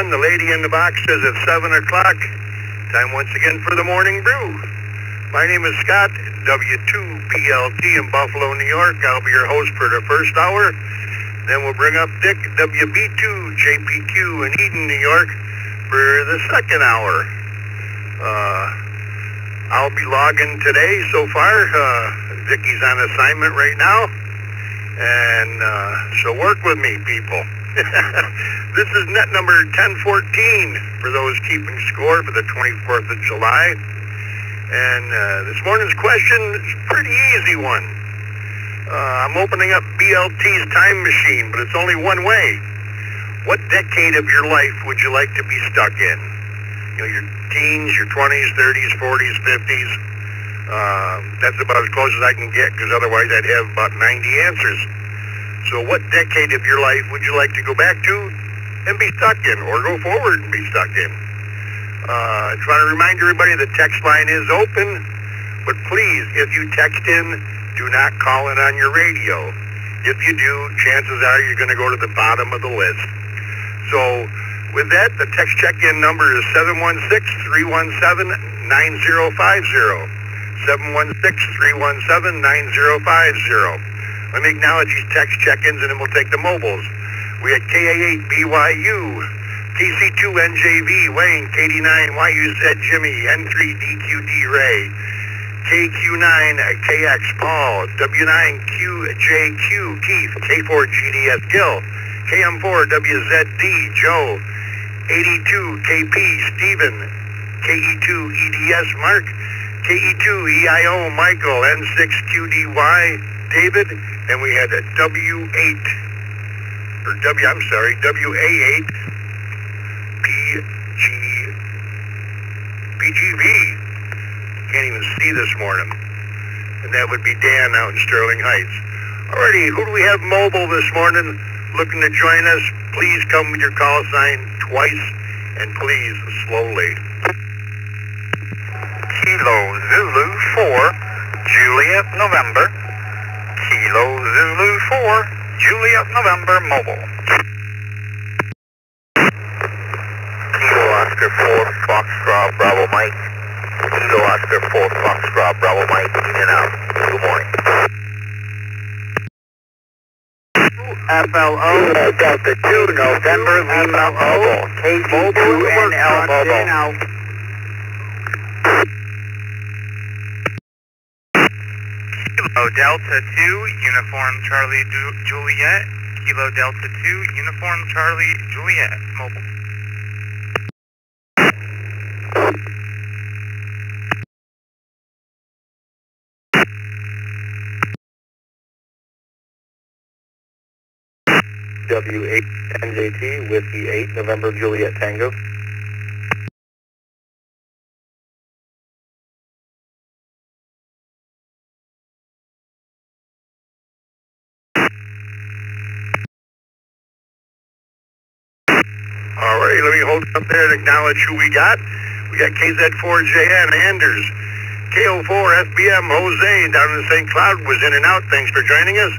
1. The lady in the box says it's 7 o'clock. Time once again for the Morning Brew. My name is Scott, W2BLT in Buffalo, New York. I'll be your host for the first hour. Then we'll bring up Dick, WB2, JPQ in Eden, New York for the second hour. I'll be logging today so far. Dickie's on assignment right now. And so work with me, people. This is net number 1014 for those keeping score for the 24th of July. And this morning's question is a pretty easy one. I'm opening up BLT's time machine, but it's only one way. What decade of your life would you like to be stuck in? You know, your teens, your 20s, 30s, 40s, 50s. That's about as close as I can get, because otherwise I'd have about 90 answers. So what decade of your life would you like to go back to and be stuck in, or go forward and be stuck in? I try to remind everybody the text line is open, but please, if you text in, do not call it on your radio. If you do, chances are you're going to go to the bottom of the list. So with that, the text check-in number is 716-317-9050. 716-317-9050. Let me acknowledge these text check-ins and then we'll take the mobiles. We had KA8BYU, KC2NJV, Wayne, KD9YUZ Jimmy, N3DQD Ray, KQ9KX Paul, W9QJQ Keith, K4GDS Gil, KM4WZD Joe, 82KP Stephen, KE2EDS Mark, KE2EIO Michael, N6QDY David, and we had a W8, or WA8 PGV. Can't even see this morning. And that would be Dan out in Sterling Heights. Alrighty, who do we have mobile this morning looking to join us? Please come with your call sign twice, and please slowly. Kilo Zulu 4, Juliet November. Kilo Zulu 4, Juliet November Mobile. Kilo Oscar 4, Foxtrot Bravo Mike. Kilo Oscar 4, Foxtrot Bravo Mike, in and out. Good morning. FLO Delta 2, November Lima Mobile. KC2NL Mobile. Kilo Delta 2, Uniform Charlie Juliet. Kilo Delta 2, Uniform Charlie Juliet, mobile. W8NJT, Whiskey 8, November Juliet Tango. Alright, let me hold it up there and acknowledge who we got. We got KZ4JN Anders, KO4FBM Jose down in St. Cloud was in and out. Thanks for joining us.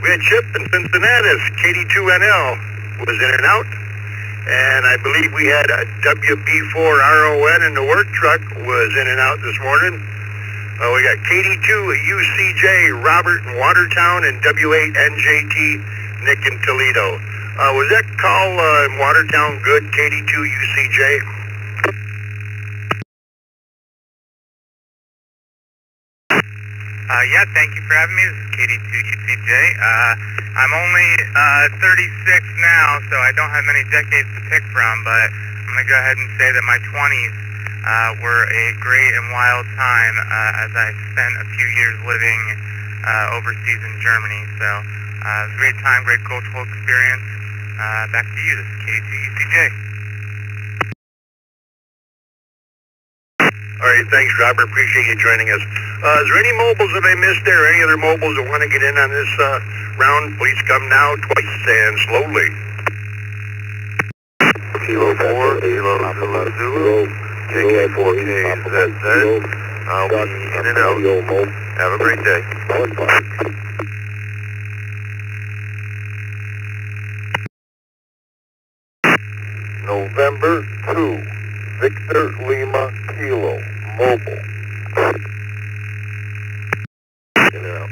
We had Chip in Cincinnati, KD2NL was in and out. And I believe we had a WB4RON in the work truck was in and out this morning. We got KD2UCJ Robert in Watertown and W8NJT Nick in Toledo. Was that call in Watertown good, KD2UCJ? Yeah, thank you for having me. This is KD2UCJ. I'm only 36 now, so I don't have many decades to pick from, but I'm going to go ahead and say that my 20s were a great and wild time as I spent a few years living overseas in Germany. So it was a great time, great cultural experience. Back to you. This is KD2UCJ. All right, thanks, Robert. Appreciate you joining us. Is there any mobiles that I missed there? Any other mobiles that want to get in on this round? Please come now, twice and slowly. Kilo 4, Kilo Zulu, JK4K, ZZ. I'll be in and out. Have a great day. No November 2, Victor Lima Kilo, mobile. In and out.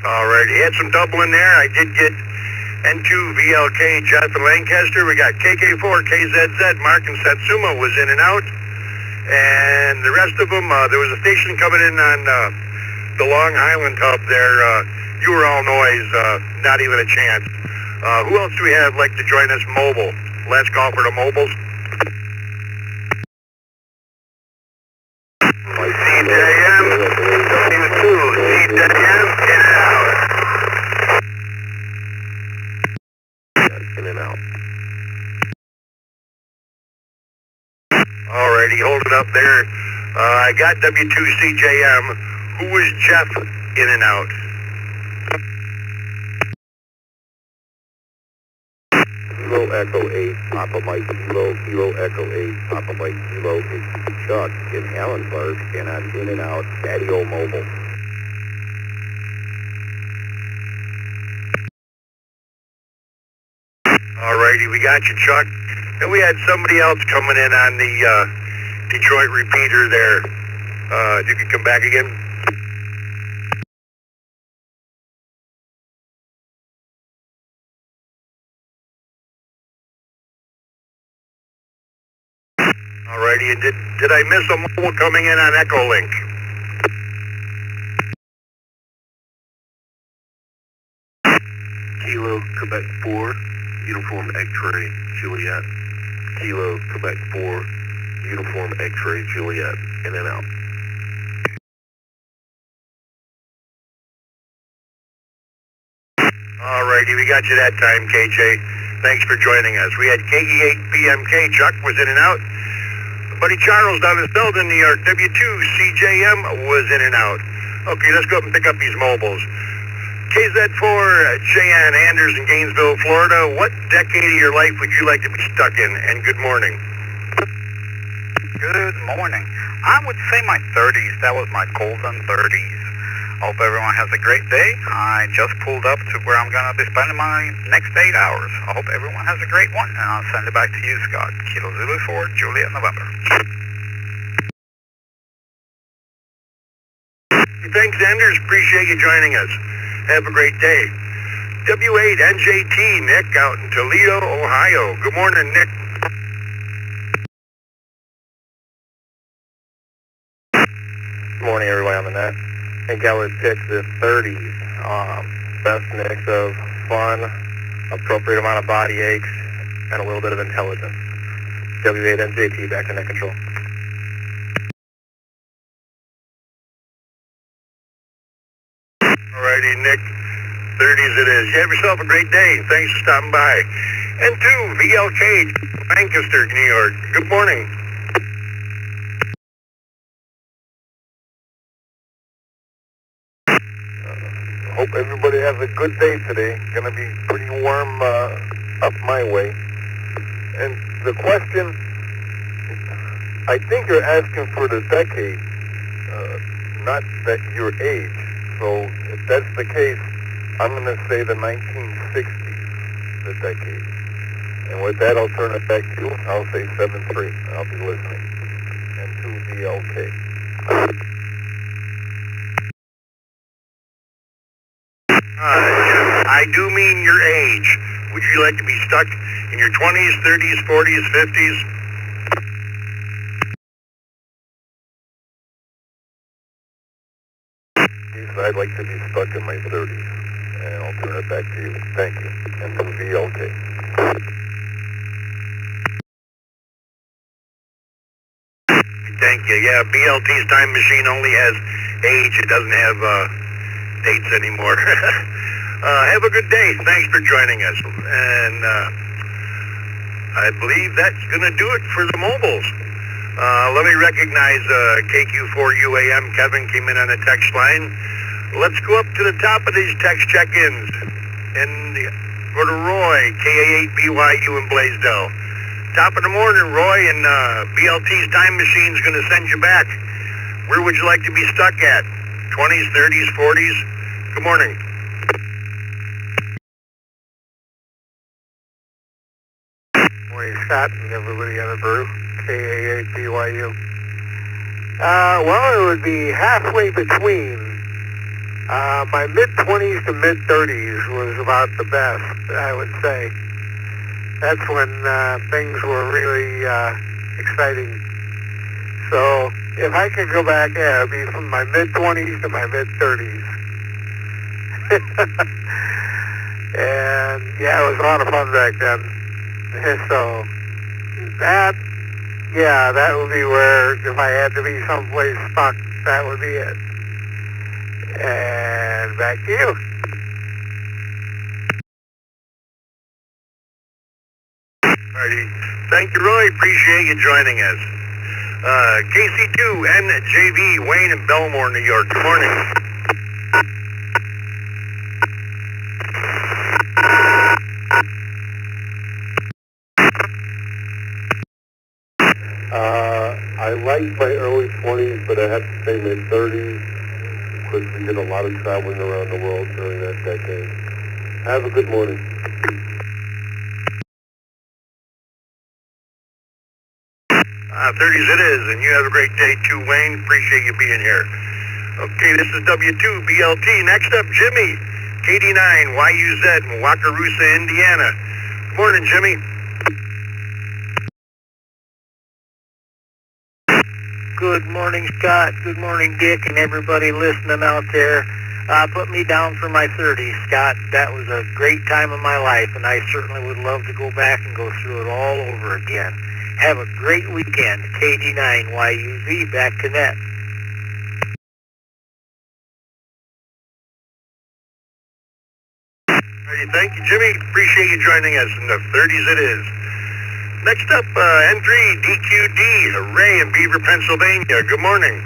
Alrighty, had some double in there. I did get N2 VLK Jeff and Lancaster. We got KK4 KZZ Mark and Satsuma was in and out. And the rest of them, there was a station coming in on the Long Island hub there. You were all noise, not even a chance. Who else do we have like to join us mobile? Last call for the mobiles. CJM, W2, CJM, in and out. In and out. Alrighty, hold it up there. I got W2CJM. Who was Jeff in and out? Kilo Echo 8, Papa Mike Kilo, Kilo Echo 8, Papa Mike Kilo is Chuck in Allenburg and I'm in and out, Patio Mobile. Alrighty, we got you, Chuck. And we had somebody else coming in on the Detroit repeater there. If you could come back again. Alrighty, and did I miss a mobile coming in on Echo Link? Kilo, Quebec 4, Uniform X-Ray, Juliet. Kilo, Quebec 4, Uniform X-Ray, Juliet, in and out. Alrighty, we got you that time, KJ. Thanks for joining us. We had KE8BMK, Chuck was in and out. Buddy Charles down in Selden, New York, W2CJM was in and out. Okay, let's go up and pick up these mobiles. KZ4JN Anders in Gainesville, Florida. What decade of your life would you like to be stuck in? And good morning. Good morning. I would say my 30s. That was my golden 30s. Hope everyone has a great day. I just pulled up to where I'm going to be spending my next 8 hours. I hope everyone has a great one, and I'll send it back to you, Scott. Kilo Zulu 4, Juliet, November. Thanks, Anders. Appreciate you joining us. Have a great day. W8NJT, Nick, out in Toledo, Ohio. Good morning, Nick. Good morning, everybody on the net. I think I would pick the 30s. Best mix of fun, appropriate amount of body aches, and a little bit of intelligence. W8NJT, back to net control. Alrighty, Nick. 30s it is. You have yourself a great day. Thanks for stopping by. N2, VLK, Lancaster, New York. Good morning. Hope everybody has a good day today. Gonna be pretty warm up my way. And the question, I think you're asking for the decade, not that your age. So if that's the case, I'm going to say the 1960s, the decade. And with that, I'll turn it back to you. I'll say 7-3. I'll be listening. And 2 VLK. I do mean your age. Would you like to be stuck in your 20s, 30s, 40s, 50s? I'd like to be stuck in my 30s, and I'll turn it back to you. Thank you. And to VLK. Thank you. Yeah, BLT's time machine only has age. It doesn't have dates anymore. Have a good day. Thanks for joining us. And I believe that's going to do it for the mobiles. Let me recognize KQ4UAM. Kevin came in on the text line. Let's go up to the top of these text check-ins. And Go to Roy, KA8BYU in Blaisdell. Top of the morning, Roy, and BLT's time machine's going to send you back. Where would you like to be stuck at? 20s, 30s, 40s? Good morning. Morning, Scott, and everybody on the brew, KA8BYU. Well, it would be halfway between. My mid-20s to mid-30s was about the best, I would say. That's when things were really exciting. So if I could go back, yeah, it'd be from my mid-20s to my mid-30s. And yeah, it was a lot of fun back then. So that would be where, if I had to be someplace stuck, that would be it. And back to you. Alrighty. Thank you, Roy. Appreciate you joining us. KC2 NJV, Wayne in Belmore, New York. Good morning. I like my early 20s, but I have to say mid-30s, because we did a lot of traveling around the world during that decade. Have a good morning. 30s it is, and you have a great day too, Wayne. Appreciate you being here. Okay, this is W2BLT. Next up, Jimmy, KD9 YUZ in Wakarusa, Indiana. Good morning, Jimmy. Good morning, Scott. Good morning, Dick, and everybody listening out there. Put me down for my 30s, Scott. That was a great time of my life, and I certainly would love to go back and go through it all over again. Have a great weekend. KD9 YUZ, back to net. Thank you, Jimmy. Appreciate you joining us. In the 30s it is. Next up, N3DQD, Ray in Beaver, Pennsylvania. Good morning.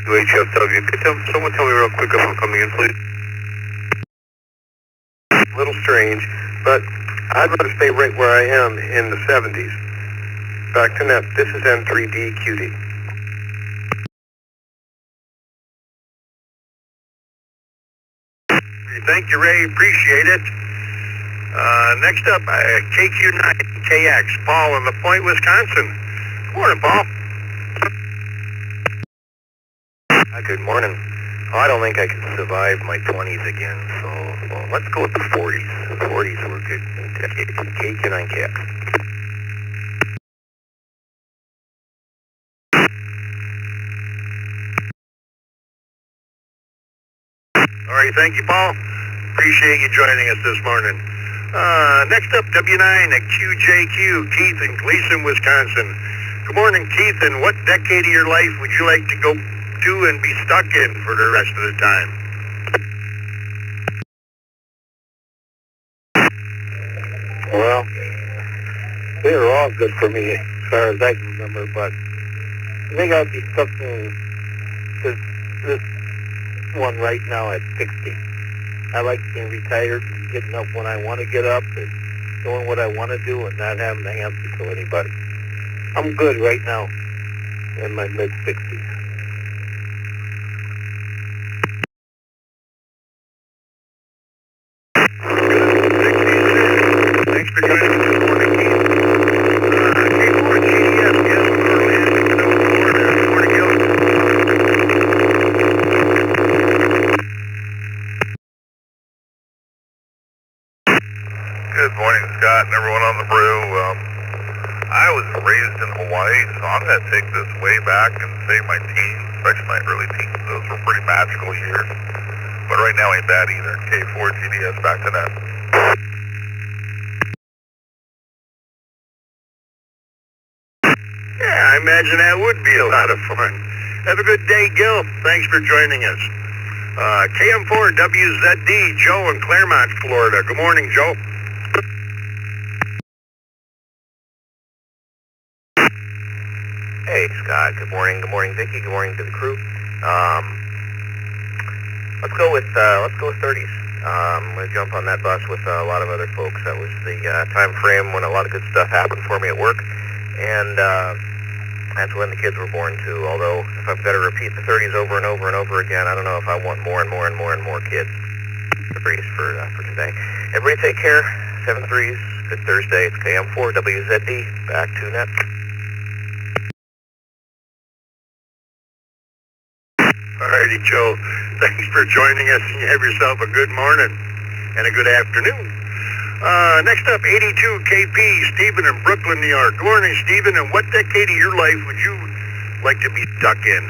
HFW, could someone tell me real quick if I'm coming in, please? A little strange, but I'd rather stay right where I am in the 70s. Back to net. This is N3DQD. Thank you, Ray. Appreciate it. Next up, KQ9KX, Paul in La Pointe, Wisconsin. Good morning, Paul. Good morning. I don't think I can survive my 20s again, so let's go with the 40s. The 40s were good. KQ9KX. All right, thank you, Paul. Appreciate you joining us this morning. Next up, W9QJQ, Keith in Gleason, Wisconsin. Good morning, Keith, and what decade of your life would you like to go to and be stuck in for the rest of the time? Well, they were all good for me as far as I can remember, but I think I'd be stuck in this one right now at 60. I like being retired and getting up when I want to get up and doing what I want to do and not having to answer to anybody. I'm good right now in my mid-60s. Thanks for joining us this morning, Keith. K4GDS, yes, we're landing in Florida. Good morning, Gil. Good morning, Scott, and everyone on the brew. I was raised in Hawaii, so I'm going to take this way back and say my teens, especially my early teens. Those were pretty magical years. But right now ain't bad either. K4GDS, back to that. Yeah, I imagine that would be a lot of fun. Have a good day, Gil. Thanks for joining us. KM4WZD, Joe in Claremont, Florida. Good morning, Joe. Hey, Scott. Good morning. Good morning, Vicky. Good morning to the crew. Let's go with 30s. I'm going to jump on that bus with a lot of other folks. That was the time frame when a lot of good stuff happened for me at work, and that's when the kids were born too. Although if I've got to repeat the 30s over and over and over again, I don't know if I want more and more and more and more kids. The breeze for today. Everybody take care. 7-3s. Good Thursday. It's KM4 WZD. Back to net. Alrighty, Joe. Thanks for joining us, and you have yourself a good morning and a good afternoon. Next up, 82 KP, Stephen in Brooklyn, New York. Good morning, Stephen, and what decade of your life would you like to be stuck in?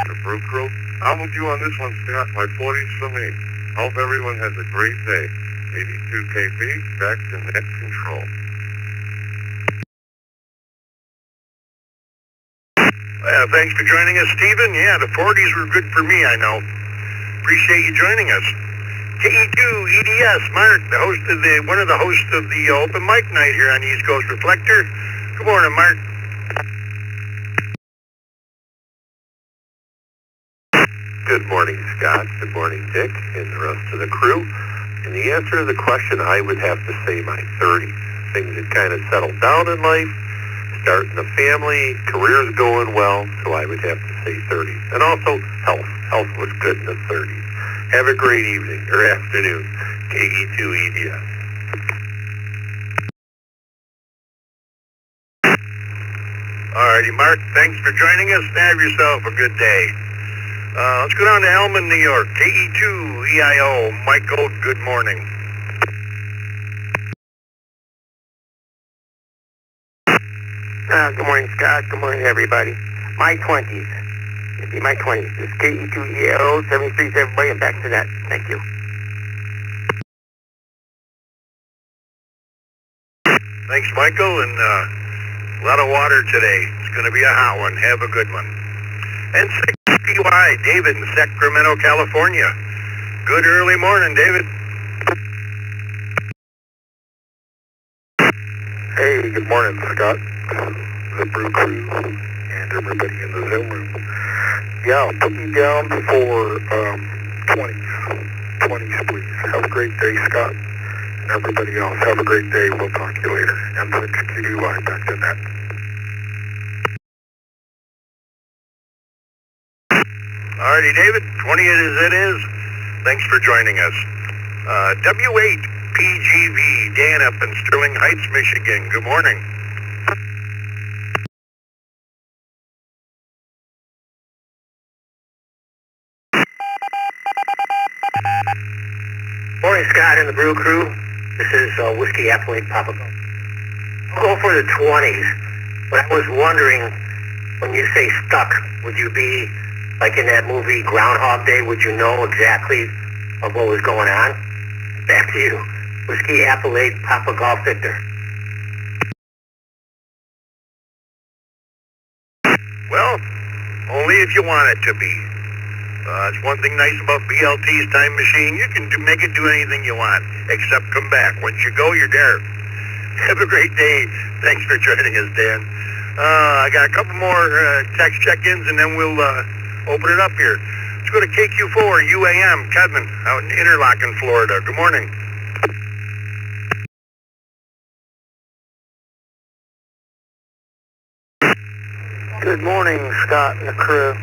The Brew Crew. I'm with you on this one, Scott. My 40s for me. Hope everyone has a great day. 82 KP, back to net control. Well, thanks for joining us, Stephen. Yeah, the 40s were good for me, I know. Appreciate you joining us. KE2 EDS, Mark, one of the hosts of the open mic night here on East Coast Reflector. Good morning, Mark. Good morning, Scott. Good morning, Dick, and the rest of the crew. And the answer to the question, I would have to say my 30s. Things had kind of settled down in life, starting a family, career's going well, so I would have to say 30s. And also health. Health was good in the 30s. Have a great evening or afternoon. KE2 EDS. Alrighty, Mark, thanks for joining us. Have yourself a good day. Let's go down to Elman, New York. KE2 EIO. Michael, good morning. Good morning, Scott. Good morning, everybody. My 20s. It'd be my 20s. This is KE2 EIO, 73, everybody, and back to that. Thank you. Thanks, Michael, and a lot of water today. It's going to be a hot one. Have a good one. And PY, David in Sacramento, California. Good early morning, David. Hey, good morning, Scott. The Brew Crew and everybody in the Zoom room. Yeah, I'll put me down for 20s. 20s, please. Have a great day, Scott. And everybody else, have a great day. We'll talk to you later. M6QY, back to net. Alrighty, David, 20 as it is. Thanks for joining us. W8 PGV, Dan up in Sterling Heights, Michigan. Good morning. Morning, Scott and the Brew Crew. This is Whiskey Appellate Papa Go. I'll go for the 20s, but I was wondering, when you say stuck, would you be like in that movie Groundhog Day? Would you know exactly of what was going on? Back to you. Whiskey Appellate Papa Golf Victor. Well, only if you want it to be. It's one thing nice about BLT's time machine. You can make it do anything you want, except come back. Once you go, you're there. Have a great day. Thanks for joining us, Dan. I got a couple more text check-ins, and then we'll open it up here. Let's go to KQ4 UAM, Kevin, out in Interlaken, Florida. Good morning. Good morning, Scott and the crew.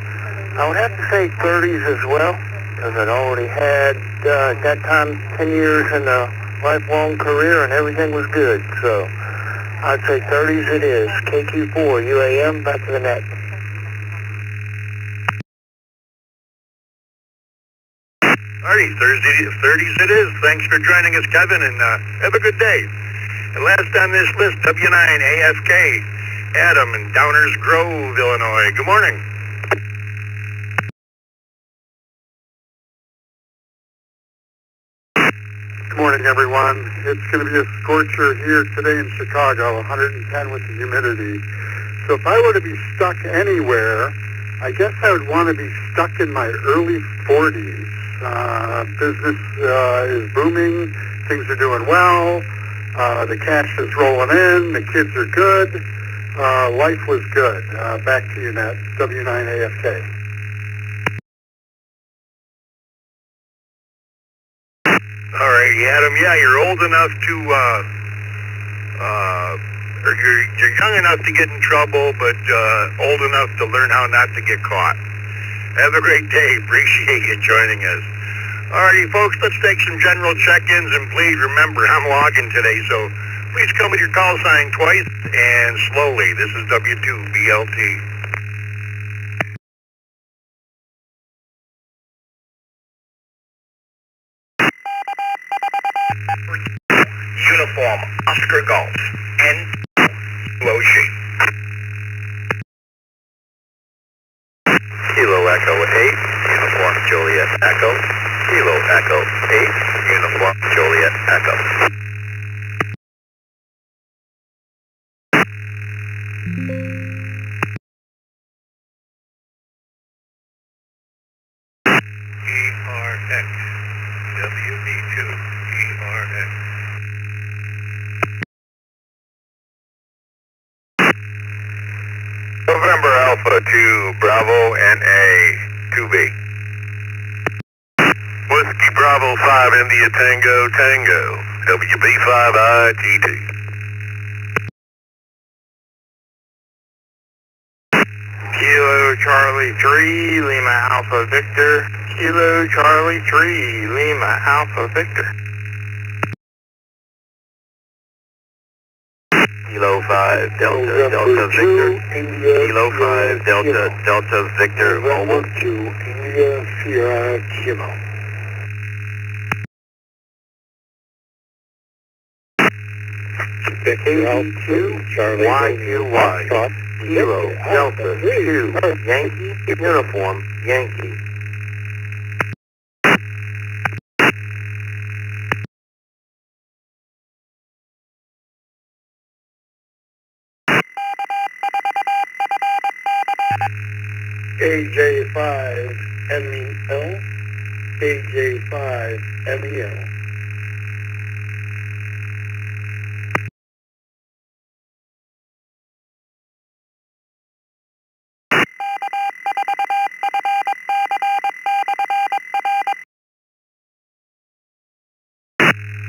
I would have to say 30s as well, because I'd already had, at that time, 10 years in a lifelong career, and everything was good. So I'd say 30s it is. KQ4 UAM, back to the net. Alrighty, 30s it is. Thanks for joining us, Kevin, and have a good day. And last on this list, W9 AFK, Adam in Downers Grove, Illinois. Good morning. Good morning, everyone. It's going to be a scorcher here today in Chicago, 110 with the humidity. So if I were to be stuck anywhere, I guess I would want to be stuck in my early 40s. Business is booming. Things are doing well. The cash is rolling in. The kids are good. Life was good. Back to you, Nat. W9AFK. All right, Adam. Yeah, you're old enough to, or you're young enough to get in trouble, but old enough to learn how not to get caught. Have a great day. Appreciate you joining us. Alrighty, folks, let's take some general check-ins, and please remember, I'm logging today, so please come with your call sign twice and slowly. This is W2BLT. Uniform Oscar Golf and OG. Kilo Echo 8, Uniform Juliet Echo. Kilo Echo 8, Uniform Juliet Echo. ERX. WB2 ERX. November Alpha 2 Bravo NA 2B. Whiskey Bravo 5 India Tango Tango WB5ITT. Kilo Charlie 3, Lima Alpha Victor. Kilo Charlie 3, Lima Alpha Victor. Kilo 5 Delta Delta Victor. Kilo 5 Delta Delta Victor Mobile. To India Sierra Kilo. KD2 YUY. Kilo Delta 2 Yankee Uniform Yankee. AJ5 MEL. AJ5 MEL.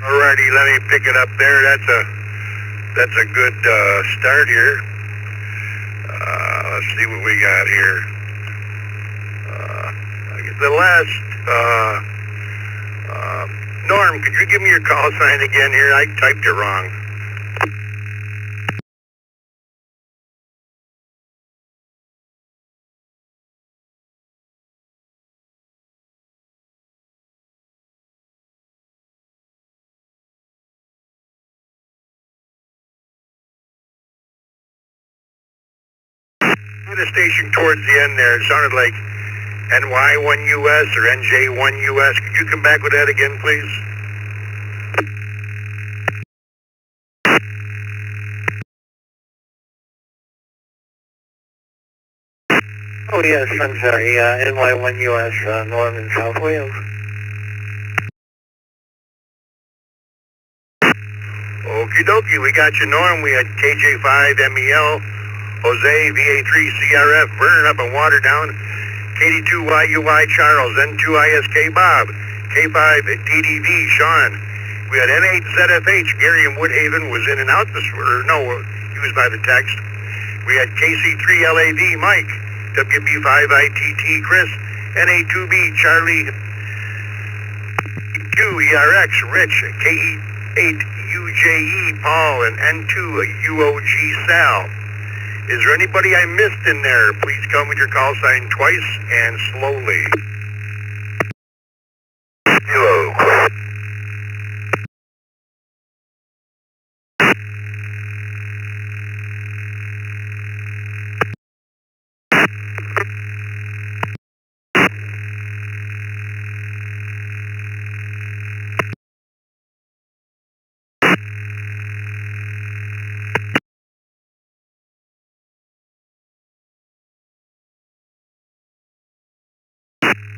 Alrighty, let me pick it up there. That's a good start here. Let's see what we got here. The last Norm, could you give me your call sign again here? I typed it wrong. The station towards the end there, it sounded like NY1US or NJ1US. Could you come back with that again, please? Oh yes, I'm sorry. NY1US, Northern South Wales. Okie dokie, we got you, Norm. We had KJ5MEL, Jose, VA3CRF, Vernon up and Waterdown, KD2YUY Charles, N2ISK Bob, K5DDV Sean. We had N8ZFH, Gary in Woodhaven was in and out this, or no, he was by the text. We had KC3LAD Mike, WB5ITT Chris, NA2B Charlie, QERX Rich, KE8UJE Paul, and N2UOG Sal. Is there anybody I missed in there? Please come with your call sign twice and slowly. Hello.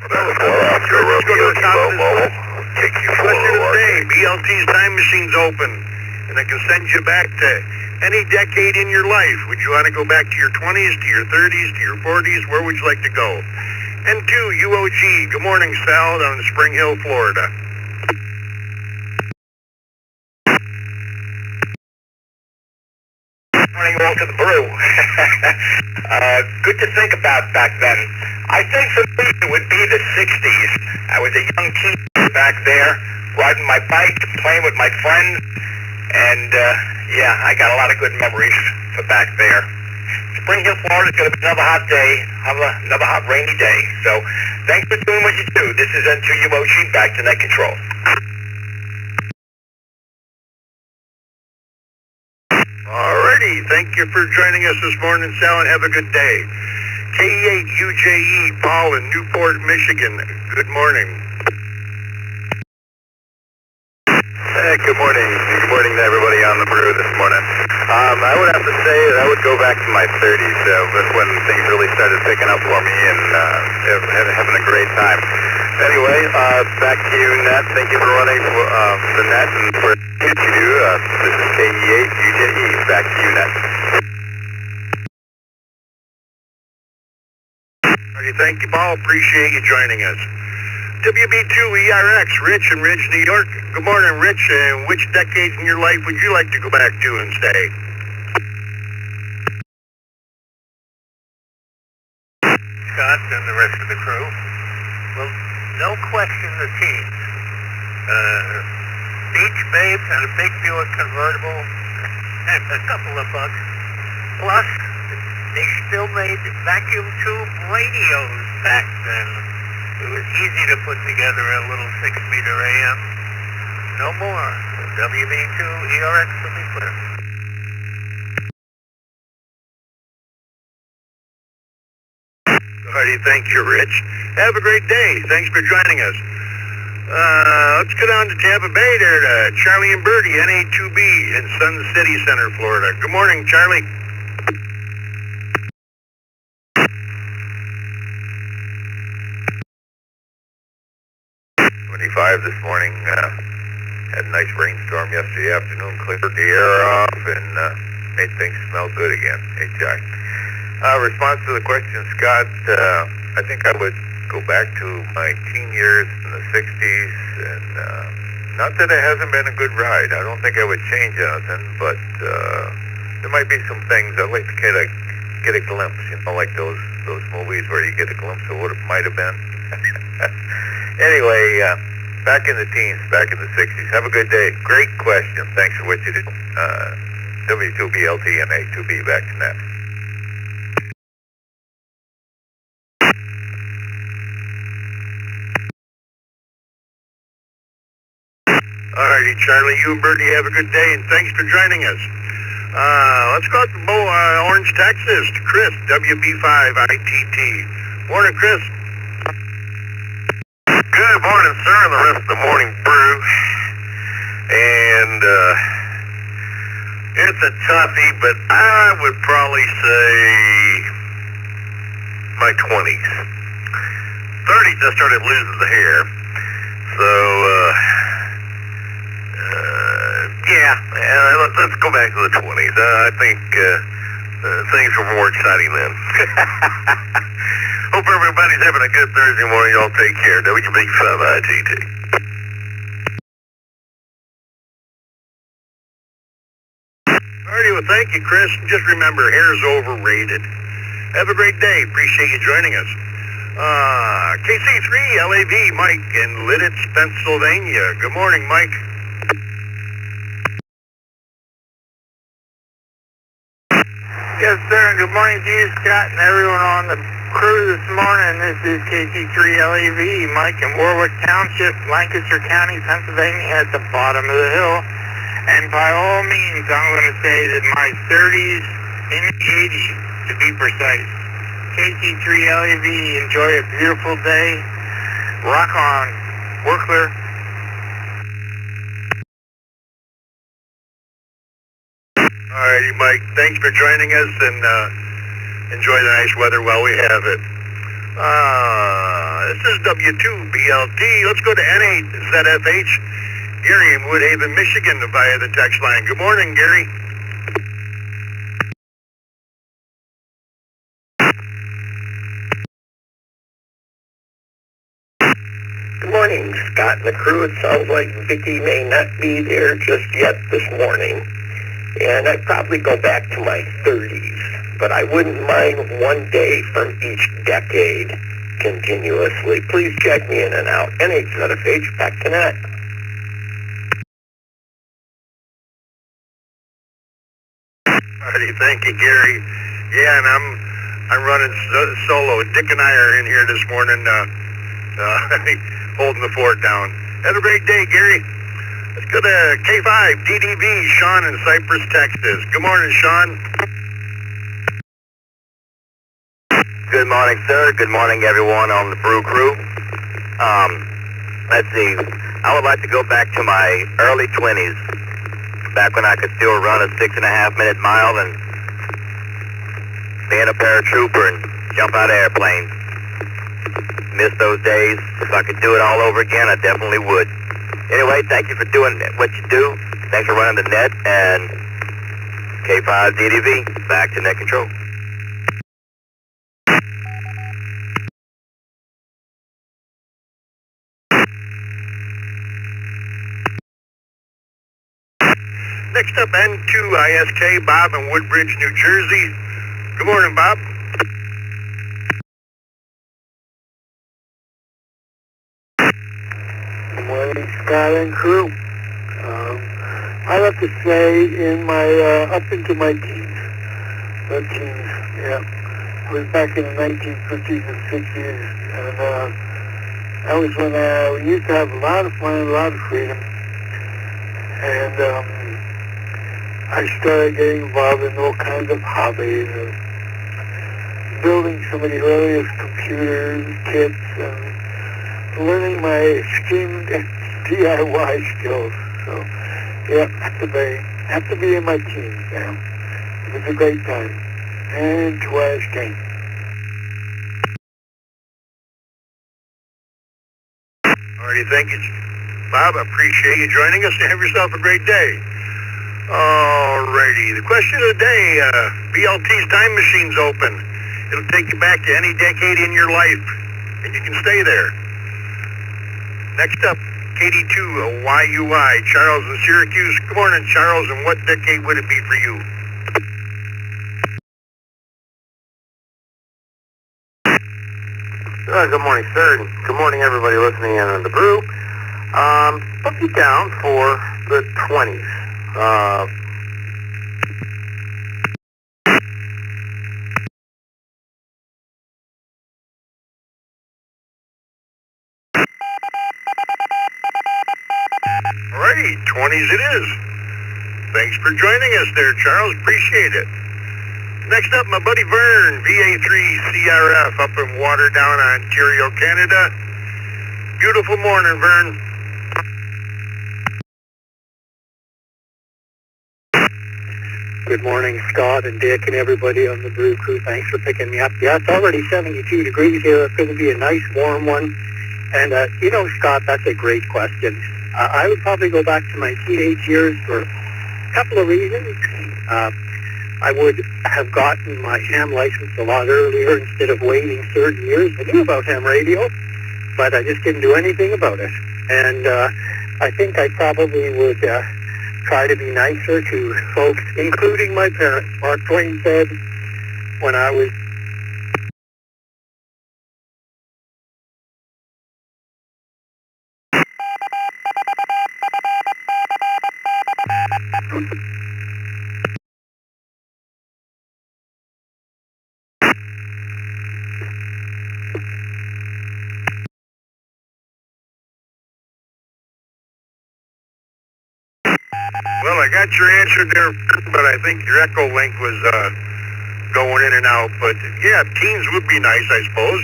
Let's go to the top these time machines open, and I can send you back to any decade in your life. Would you want to go back to your 20s, to your 30s, to your 40s? Where would you like to go? And two, UOG. Good morning, Sal, down in Spring Hill, Florida. Morning, all to the brew. Good to think about back then. I think for me it would be the 60s. I was a young teen back there, riding my bike, playing with my friends, and yeah, I got a lot of good memories for back there. Spring Hill, Florida is going to be another hot day, another hot rainy day. So thanks for doing what you do. This is N2UOG, back to net control. Alrighty, thank you for joining us this morning, Sal, and have a good day. K8UJE, Paul in Newport, Michigan. Good morning. Good morning. Good morning to everybody on the brew this morning. I would have to say that I would go back to my 30s. That's when things really started picking up for me and having a great time. Anyway, back to you, Nat. Thank you for running the net and for what you do. This is KE8UJE. Back to you, Nat. Alrighty, thank you, Paul. Appreciate you joining us. WB2ERX, Rich in Ridge, New York. Good morning, Rich. And which decades in your life would you like to go back to and stay? Scott and the rest of the crew. Well, no question the teens. Beach Babes and a big Buick convertible and a couple of bucks. Plus, they still made vacuum tube radios back then. It was easy to put together a little 6-meter AM. No more. WB2ERX will be clear. Alrighty, thank you, Rich. Have a great day. Thanks for joining us. Let's go down to Tampa Bay there to Charlie and Birdie, NA2B in Sun City Center, Florida. Good morning, Charlie. 25 this morning. Had a nice rainstorm yesterday afternoon, cleared the air off, and made things smell good again. Response to the question, Scott, I think I would go back to my teen years in the 60s, and not that it hasn't been a good ride. I don't think I would change anything, but there might be some things I'd like to get a glimpse, like those movies where you get a glimpse of what it might have been. Anyway, back in the teens, back in the 60s. Have a good day. Great question. Thanks for what you did. W2BLT and A2B, back to net. Alrighty, Charlie, you and Birdie have a good day, and thanks for joining us. Let's go out to Orange, Texas, to Chris, WB5ITT. Morning, Chris. Good morning, sir, and the rest of the morning brew. And it's a toughie, but I would probably say my 20s. 30s, I started losing the hair. So, yeah, let's go back to the 20s. I think things were more exciting then. Hope everybody's having a good Thursday morning. Y'all take care. WB5ITT. Alrighty, well, thank you, Chris. Just remember, hair is overrated. Have a great day. Appreciate you joining us. KC3 LAV, Mike in Lidditz, Pennsylvania. Good morning, Mike. Yes, sir, and good morning to you, Scott, and everyone on the crew this morning. This is KC3LAV, Mike in Warwick Township, Lancaster County, Pennsylvania, at the bottom of the hill. And by all means, I'm going to say that my 30s in the 80s, to be precise. KC3LAV, enjoy a beautiful day. Rock on. Workler. Alrighty, Mike. Thanks for joining us, and enjoy the nice weather while we have it. This is W2BLT. Let's go to N8ZFH Gary in Woodhaven, Michigan via the text line. Good morning, Gary. Good morning, Scott and the crew. It sounds like Vicky may not be there just yet this morning. And I'd probably go back to my 30s. But I wouldn't mind one day from each decade continuously. Please check me in and out. NHZFH, back to net. Alrighty, thank you, Gary. Yeah, and I'm running solo. Dick and I are in here this morning, holding the fort down. Have a great day, Gary. Let's go to K5 DDV. Sean in Cypress, Texas. Good morning, Sean. Good morning, sir. Good morning, everyone on the Brew Crew. Let's see. I would like to go back to my early 20s, back when I could still run a 6.5-minute mile and being a paratrooper and jump out of airplanes. Miss those days. If I could do it all over again, I definitely would. Anyway, thank you for doing what you do. Thanks for running the net, and K5 DDV, back to net control. Next up, N2ISK, Bob in Woodbridge, New Jersey. Good morning, Bob. Good morning, Scott and crew. I have to say, in my up into my teens, yeah, I was back in the 1950s and 60s, and that was when we used to have a lot of fun, a lot of freedom, and I started getting involved in all kinds of hobbies, and building some of the earliest computers, kits, and learning my extreme DIY skills. So, yeah, have to be in my teens now. It was a great time. And N2ISK. Alrighty, thank you, Bob. I appreciate you joining us, and have yourself a great day. Alrighty, the question of the day, BLT's time machine's open. It'll take you back to any decade in your life, and you can stay there. Next up, KD2 YUI, Charles in Syracuse. Good morning, Charles, and what decade would it be for you? Good morning, sir. Good morning, everybody listening in on the brew. Put me down for the 20s. Alrighty, 20s it is. Thanks for joining us there, Charles. Appreciate it. Next up, my buddy Vern, VA3CRF up in Waterdown, Ontario, Canada. Beautiful morning, Vern. Good morning, Scott and Dick and everybody on the Brew Crew. Thanks for picking me up. Yeah, it's already 72 degrees here. It's going to be a nice warm one. And, Scott, that's a great question. I would probably go back to my teenage years for a couple of reasons. I would have gotten my ham license a lot earlier instead of waiting 30 years. I knew about ham radio, but I just didn't do anything about it. And I think I probably would try to be nicer to folks, including my parents. Mark Twain said when I was Well, I got your answer there, but I think your echo link was going in and out. But yeah, teens would be nice, I suppose.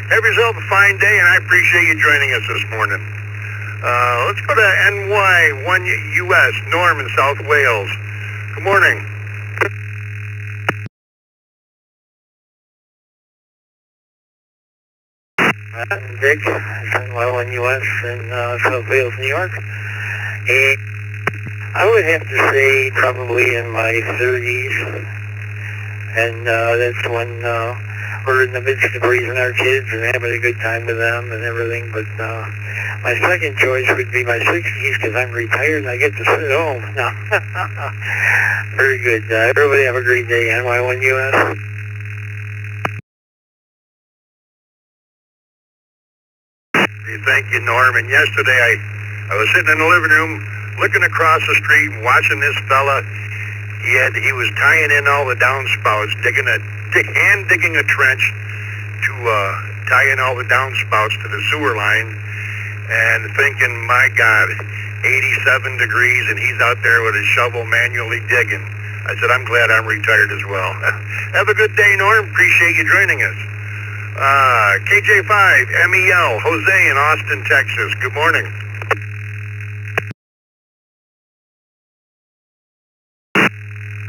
Have yourself a fine day, and I appreciate you joining us this morning. Let's go to NY1US, Norm in South Wales. Good morning. Dick, NY1US in South Wales, New York. I would have to say probably in my 30s, and that's when we're in the midst of raising our kids and having a good time with them and everything. But my second choice would be my 60s because I'm retired and I get to sit at home. No. Very good. Everybody have a great day. NY1US. Thank you, Norm. And yesterday I was sitting in the living room looking across the street and watching this fella. He was tying in all the downspouts, digging a trench to tie in all the downspouts to the sewer line, and thinking, my God, 87 degrees, and he's out there with a shovel manually digging. I said, I'm glad I'm retired as well. Have a good day, Norm. Appreciate you joining us. KJ5, MEL, Jose in Austin, Texas. Good morning.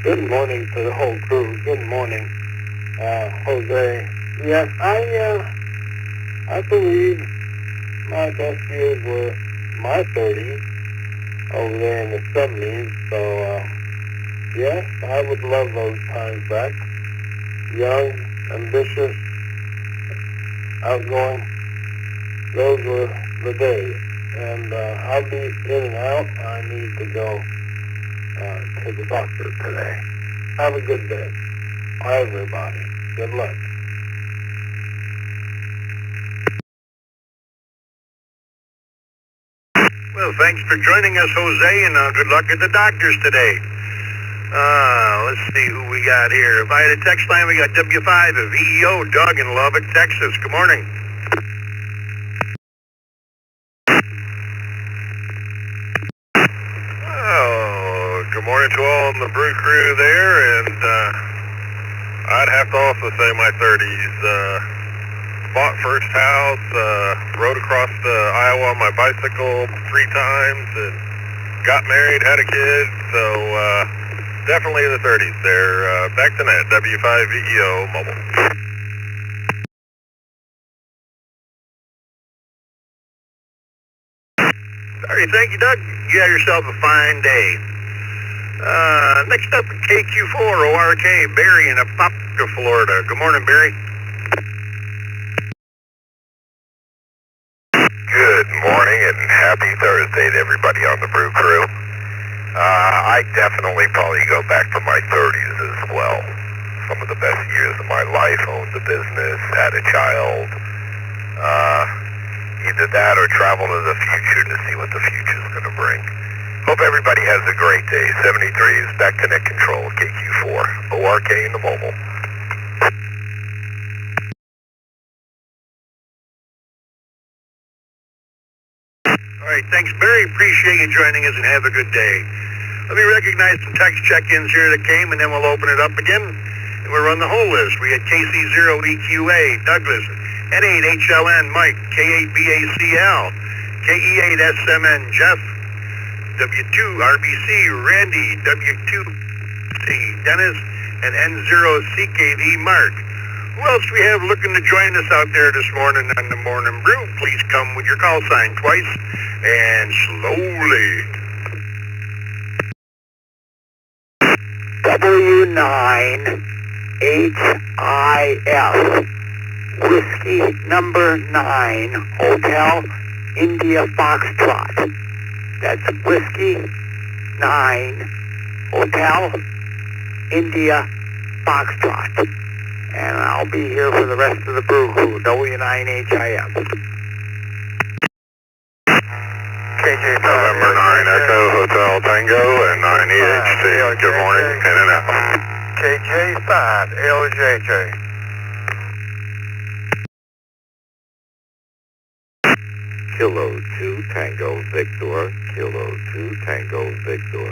Good morning to the whole crew. Good morning, Jose. Yes, I believe my best years were my 30s over there in the 70s. So, yes, I would love those times back. Young, ambitious, outgoing. Those were the days. And I'll be in and out. I need to go to the doctor today. Have a good day. Bye, everybody. Good luck. Well, thanks for joining us, Jose, and good luck at the doctors today. Let's see who we got here. Via the text line, we got W5 of VEO, Doug in Lubbock, Texas. Good morning. Oh, good morning to all in the brew crew there, and I'd have to also say my 30s. Bought first house, rode across Iowa on my bicycle 3 times, and got married, had a kid, so definitely the 30s there. Back to net, W5VEO Mobile. All right, thank you, Doug. You have yourself a fine day. Next up, KQ4 ORK, Barry in Apopka, Florida. Good morning, Barry. Good morning and happy Thursday to everybody on the brew crew. I definitely probably go back to my 30s as well. Some of the best years of my life. Owned a business, had a child. Either that or travel to the future to see what the future's going to bring. Hope everybody has a great day. 73s, back to net control, KQ4, ORK in the mobile. All right, thanks, Barry. Appreciate you joining us, and have a good day. Let me recognize some text check-ins here that came, and then we'll open it up again. And we'll run the whole list. We had KC0EQA, Douglas, N8HLN, Mike, K8BACL, KE8SMN, Jeff, W2RBC, Randy, W2C, Dennis, and N0CKV, Mark. Who else do we have looking to join us out there this morning on the Morning Brew? Please come with your call sign twice and slowly. W9HIF, Whiskey number 9, Hotel India Foxtrot. That's Whiskey 9, Hotel India Foxtrot. And I'll be here for the rest of the brew crew, W9HIF. KJ5. November 9 Echo Hotel Tango and 9 EHT. Good morning, in and out. KJ5, LJJ. Kilo 2 Tango Victor, Kilo 2 Tango Victor.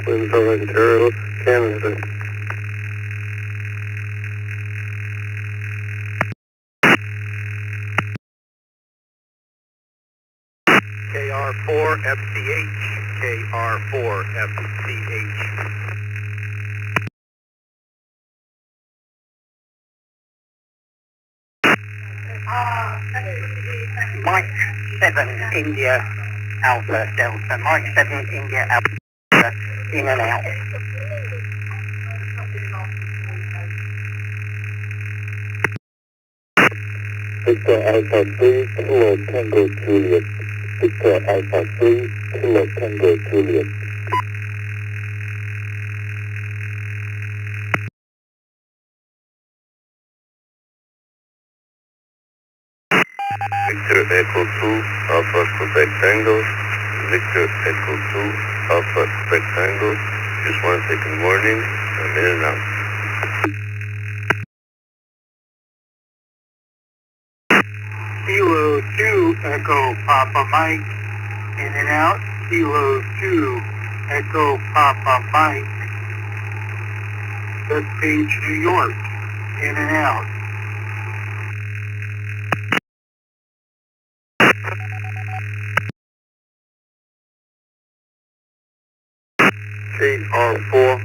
Windsor, Ontario, Canada. KR4FCH, KR4FCH. Mike 7 India Alpha Delta. Mike 7 India Alpha, in and out. Victor Alpha 3, Kilo Tango Juliet. Victor Alpha 3, Kilo Tango Juliet. Victor Echo 2, Alpha Quebec Tango. Victor Echo 2, Alpha Quebec Tango. Just want to say good morning. I'm in and out. Kilo 2 Echo Papa Mike, in and out. Kilo 2 Echo Papa Mike, Bethpage, New York, in and out. KR4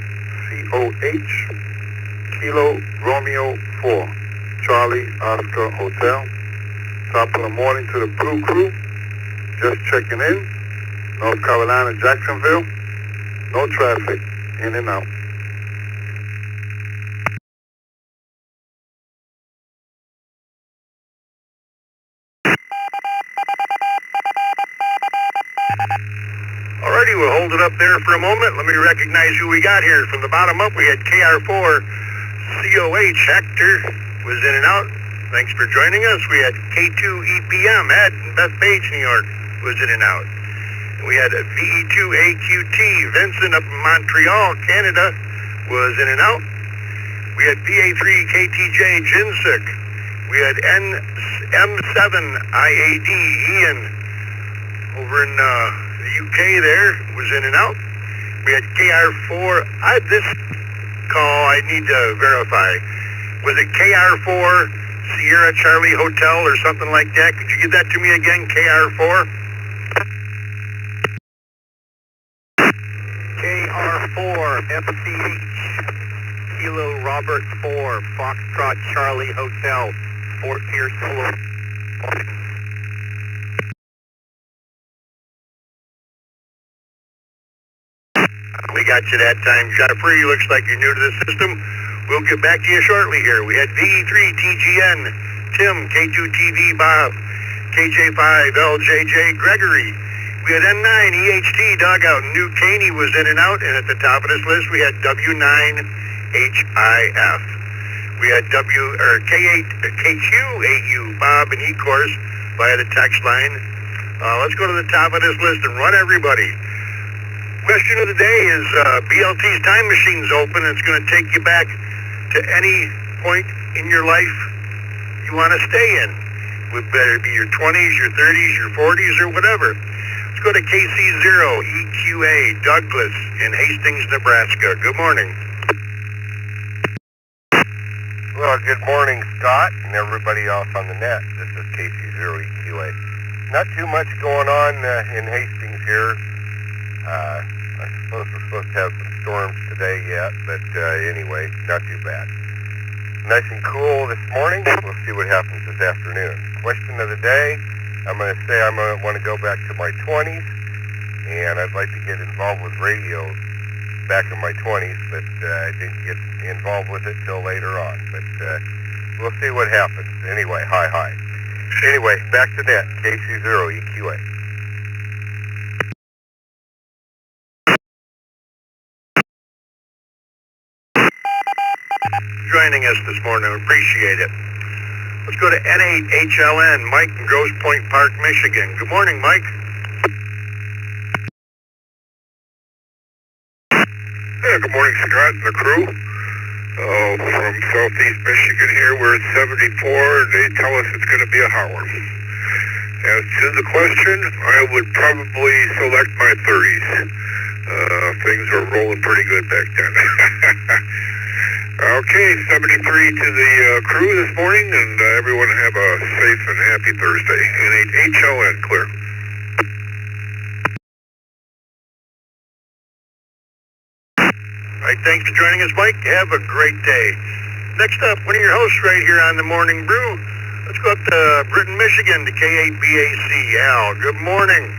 COH, Kilo Romeo 4, Charlie Oscar Hotel. Top of the morning to the Brew Crew. Just checking in. North Carolina, Jacksonville. No traffic. In and out. Alrighty, we'll hold it up there for a moment. Let me recognize who we got here. From the bottom up, we had KR4 COH. Hector was in and out. Thanks for joining us. We had K2 EPM. Ed in Bethpage, New York was in and out. We had VE2 AQT. Vincent up in Montreal, Canada was in and out. We had PA3 KTJ Jinsik. We had M7 IAD Ian over in the UK there was in and out. We had KR4. This call I need to verify. Was it KR4 Sierra Charlie Hotel or something like that? Could you give that to me again, KR4? KR4 FCH, Kilo Robert 4, Foxtrot Charlie Hotel, Fort Pierce, Florida. We got you that time, Jeffrey. Looks like you're new to the system. We'll get back to you shortly here. We had VE3 TGN, Tim, K2TV Bob, KJ5 LJJ Gregory. We had N9 EHT Dugout. New Caney was in and out. And at the top of this list, we had W9 HIF. We had K8 KQ Bob and E-Course via the text line. Let's go to the top of this list and run everybody. Question of the day is BLT's time machine's open. It's going to take you back to any point in your life you want to stay in. Would better be your 20s, your 30s, your 40s, or whatever. Let's go to KC0 EQA Douglas in Hastings, Nebraska. Good morning. Well, good morning, Scott, and everybody else on the net. This is KC0 EQA. Not too much going on in Hastings here. I suppose we're supposed to have some storms today yet, but anyway, not too bad. Nice and cool this morning. We'll see what happens this afternoon. Question of the day, I'm going to say I'm going to want to go back to my 20s, and I'd like to get involved with radio back in my 20s, but I didn't get involved with it till later on. But we'll see what happens. Anyway, hi. Anyway, back to that, KC0 EQA. Joining us this morning. Appreciate it. Let's go to N8HLN, Mike in Grosse Pointe Park, Michigan. Good morning, Mike. Yeah, good morning, Scott and the crew. From southeast Michigan here, we're at 74. They tell us it's going to be a howler. As to the question, I would probably select my 30s. Things were rolling pretty good back then. Okay, 73 to the crew this morning, and everyone have a safe and happy Thursday. N8HLN, clear. All right, thanks for joining us, Mike. Have a great day. Next up, one of your hosts right here on the Morning Brew, Let's go up to Britain, Michigan to K8BAC. Al, good morning.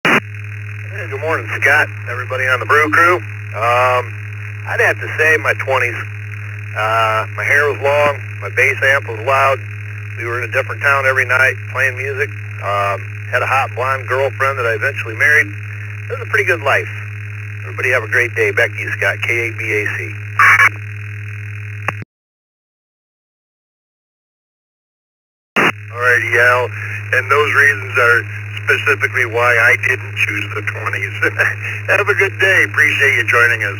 Hey, good morning, Scott. Everybody on the Brew Crew. I'd have to say my 20s. My hair was long. My bass amp was loud. We were in a different town every night playing music. Had a hot blonde girlfriend that I eventually married. It was a pretty good life. Everybody have a great day. Back to you, Scott. K8BAC. Alrighty, Al. And those reasons are specifically why I didn't choose the 20s. Have a good day. Appreciate you joining us.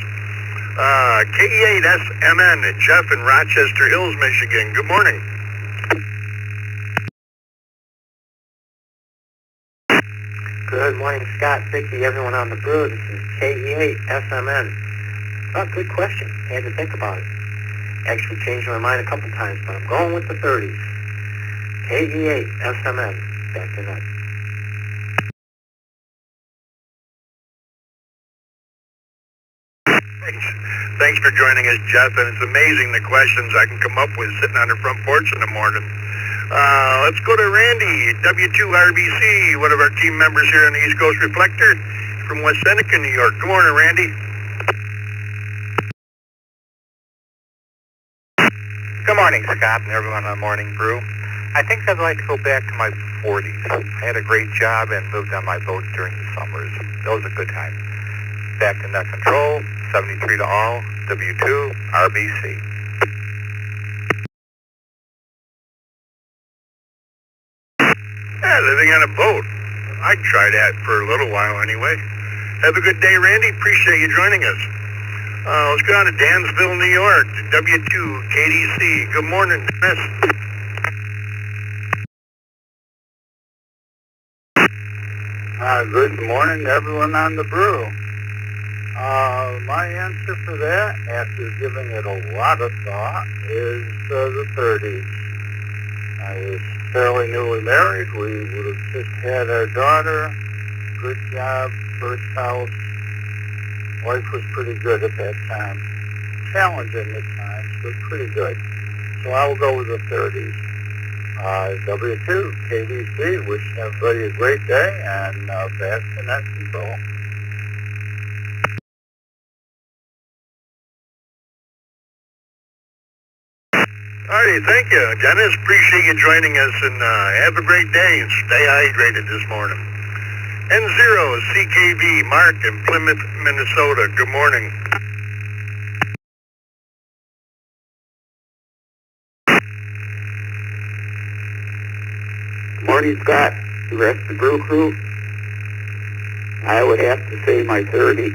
K8SMN, Jeff in Rochester Hills, Michigan. Good morning. Good morning, Scott, Vicky, everyone on the brew. This is KE8SMN. Oh, good question. Had to think about it. Actually changed my mind a couple times, but I'm going with the 30s. KE8SMN. Back to that. Thanks for joining us, Jeff. And it's amazing the questions I can come up with sitting on the front porch in the morning. Let's go to Randy, W2RBC, one of our team members here on the East Coast Reflector from West Seneca, New York. Good morning, Randy. Good morning, Scott, and everyone on Morning Brew. I think I'd like to go back to my 40s. I had a great job and lived on my boat during the summers. That was a good time. Back to Net Control, 73 to all, W2, RBC. Yeah, living on a boat. I'd try that for a little while anyway. Have a good day, Randy. Appreciate you joining us. Let's go down to Dansville, New York, to W2 KDC. Good morning, Dennis. Good morning to everyone on the brew. My answer for that, after giving it a lot of thought, is the 30s. I was fairly newly married. We would have just had our daughter. Good job, first house. Life was pretty good at that time. Challenging at times, but pretty good. So I'll go with the 30s. W2, KBC, wishing everybody a great day, and back to Net Control. Alrighty, thank you, Dennis. Appreciate you joining us, and have a great day, and stay hydrated this morning. N0, CKV, Mark in Plymouth, Minnesota. Good morning. Good morning, Scott. The rest of the brew crew. I would have to say my 30.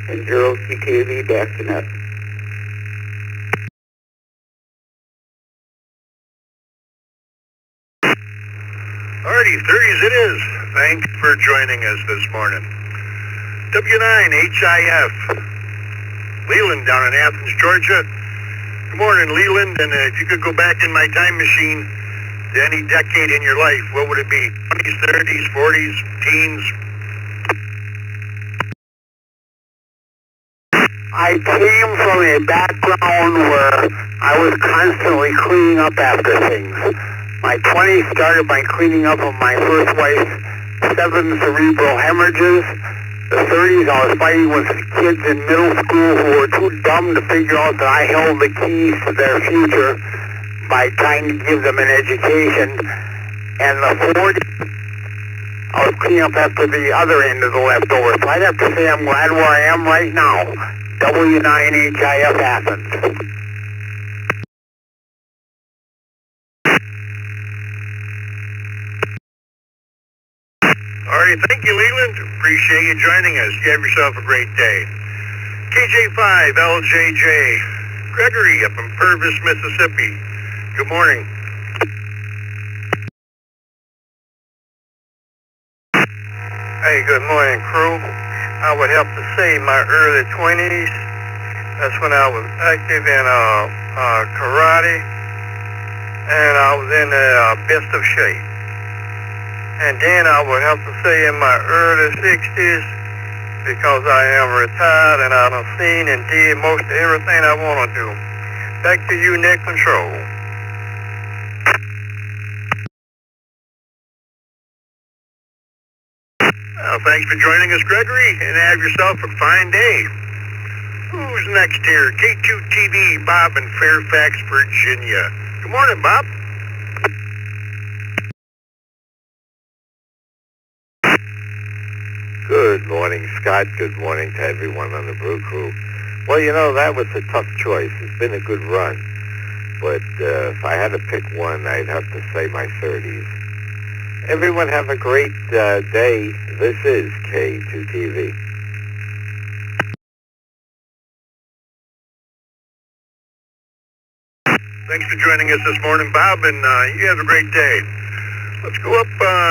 And 0 CKV back to Net. Alrighty, 30s it is. Thanks for joining us this morning. W9 HIF, Leland down in Athens, Georgia. Good morning, Leland. And if you could go back in my time machine to any decade in your life, what would it be? 20s, 30s, 40s, teens? I came from a background where I was constantly cleaning up after things. My 20s started by cleaning up of my first wife's 7 cerebral hemorrhages. The 30s, I was fighting with kids in middle school who were too dumb to figure out that I held the keys to their future by trying to give them an education. And the 40s, I was cleaning up after the other end of the leftovers. So I'd have to say I'm glad where I am right now. W9HIF Athens. Alright, thank you, Leland. Appreciate you joining us. You have yourself a great day. KJ5LJJ, Gregory up in Purvis, Mississippi. Good morning. Hey, good morning, crew. I would have to say my early 20s. That's when I was active in karate, and I was in the best of shape. And then I would have to say in my early 60s, because I am retired and I done seen and did most of everything I want to do. Back to you, Net Control. Well, thanks for joining us, Gregory, and have yourself a fine day. Who's next here? K2TV, Bob in Fairfax, Virginia. Good morning, Bob. Good morning, Scott. Good morning to everyone on the Brew Crew. Well, you know, that was a tough choice. It's been a good run. But if I had to pick one, I'd have to say my 30s. Everyone have a great day. This is K2TV. Thanks for joining us this morning, Bob, and you have a great day. Let's go up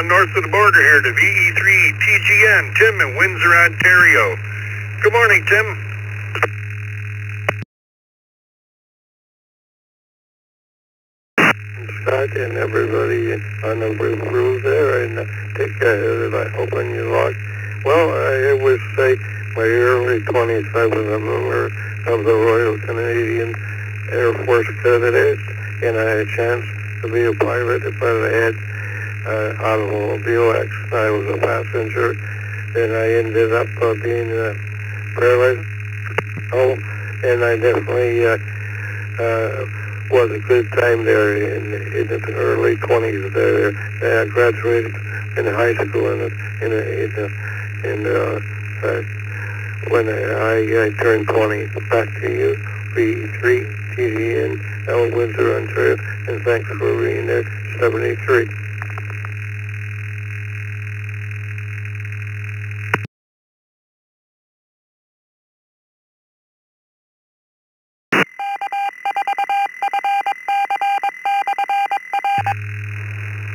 north of the border here to VE3 TGN, Tim in Windsor, Ontario. Good morning, Tim. Scott and everybody on the Brew Crew there, and take care of it. I hope on your luck. Well, I would say my early 20s, I was a member of the Royal Canadian Air Force Cadets, and I had a chance to be a pilot, but I had automobile accident. I was a passenger, and I ended up being paralyzed. Oh, and I definitely was a good time there in the early 20s there. I graduated in high school when I turned 20. Back to you, V3 TGN, Windsor, Ontario, and thanks for being there, 73.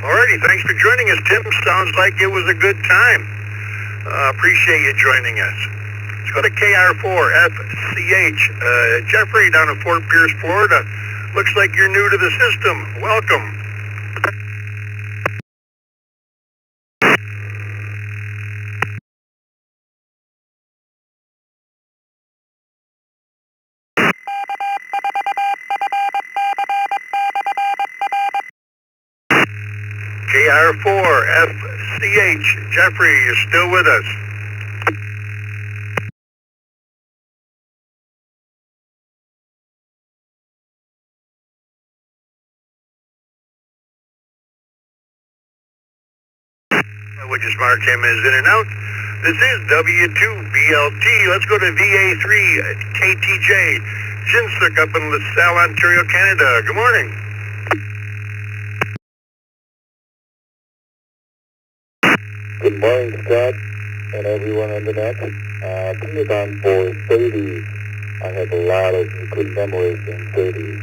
Alrighty, thanks for joining us, Tim. Sounds like it was a good time. Appreciate you joining us. Let's go to KR4FCH. Jeffrey down in Fort Pierce, Florida. Looks like you're new to the system. Welcome. KR4FCH. Jeffrey, you're still with us. We'll just mark him as in and out. This is W2BLT. Let's go to VA3 KTJ. Jinsuk up in LaSalle, Ontario, Canada. Good morning. Good morning, Scott, and everyone on the net. Coming down for 30s. I have a lot of good memories in 30s.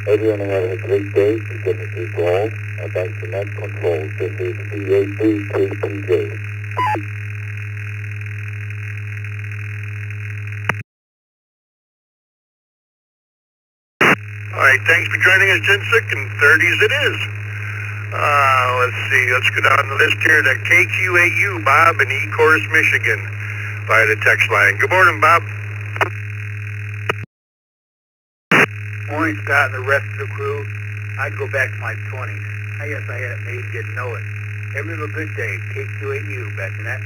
Everyone have a great day. You get me through call. Back to net control. This is VA3 KTJ. All right, thanks for joining us, Jinsuk, and 30s it is. Let's see, let's go down the list here to KQ8U, Bob in Ecorse, Michigan, via the text line. Good morning, Bob. Morning, Scott, and the rest of the crew. I'd go back to my 20s. I guess I had it made, didn't know it. Every little good day, KQ8U, back to that.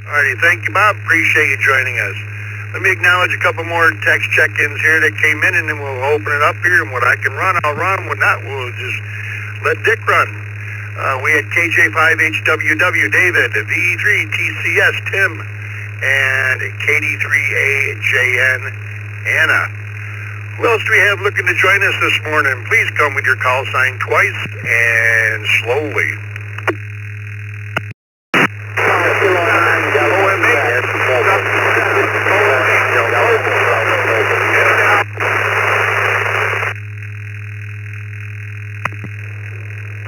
Alrighty, thank you, Bob. Appreciate you joining us. Let me acknowledge a couple more text check-ins here that came in, and then we'll open it up here, and what I can run, I'll run. What not, we'll just let Dick run. We had KJ5HWW, David, VE3TCS, Tim, and KD3AJN, Anna. Who else do we have looking to join us this morning? Please come with your call sign twice and slowly.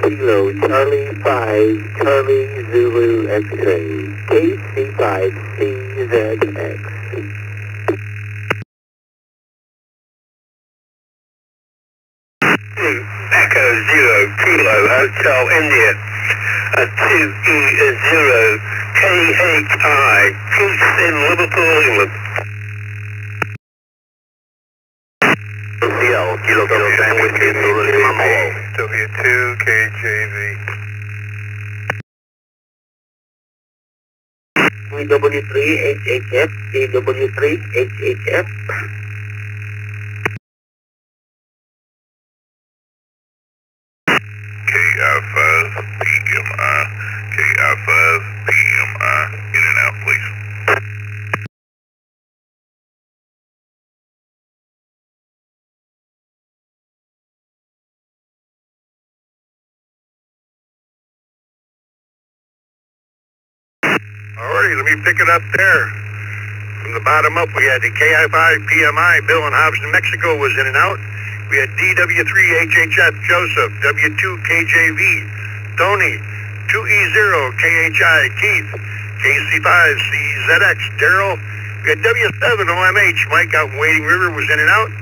Kilo Charlie 5, Charlie Zulu X-ray, KC5CZX. Echo Zero Kilo Hotel India 2E0 KHI Keats in Liverpool, England. SWL, Kilo Kilo Sandwich, W2 KJV. CW3HHF, CW3HHF. KI5 PMI, KI5 PMI, in and out, please. Alrighty, let me pick it up there. From the bottom up, we had the KI5 PMI, Bill in Hobson, Mexico was in and out. We had DW3HHF, Joseph, W2 KJV, Tony, 2E0 KHI, Keith, KC5CZX, Daryl. We had W7 OMH, Mike out in Wading River was in and out.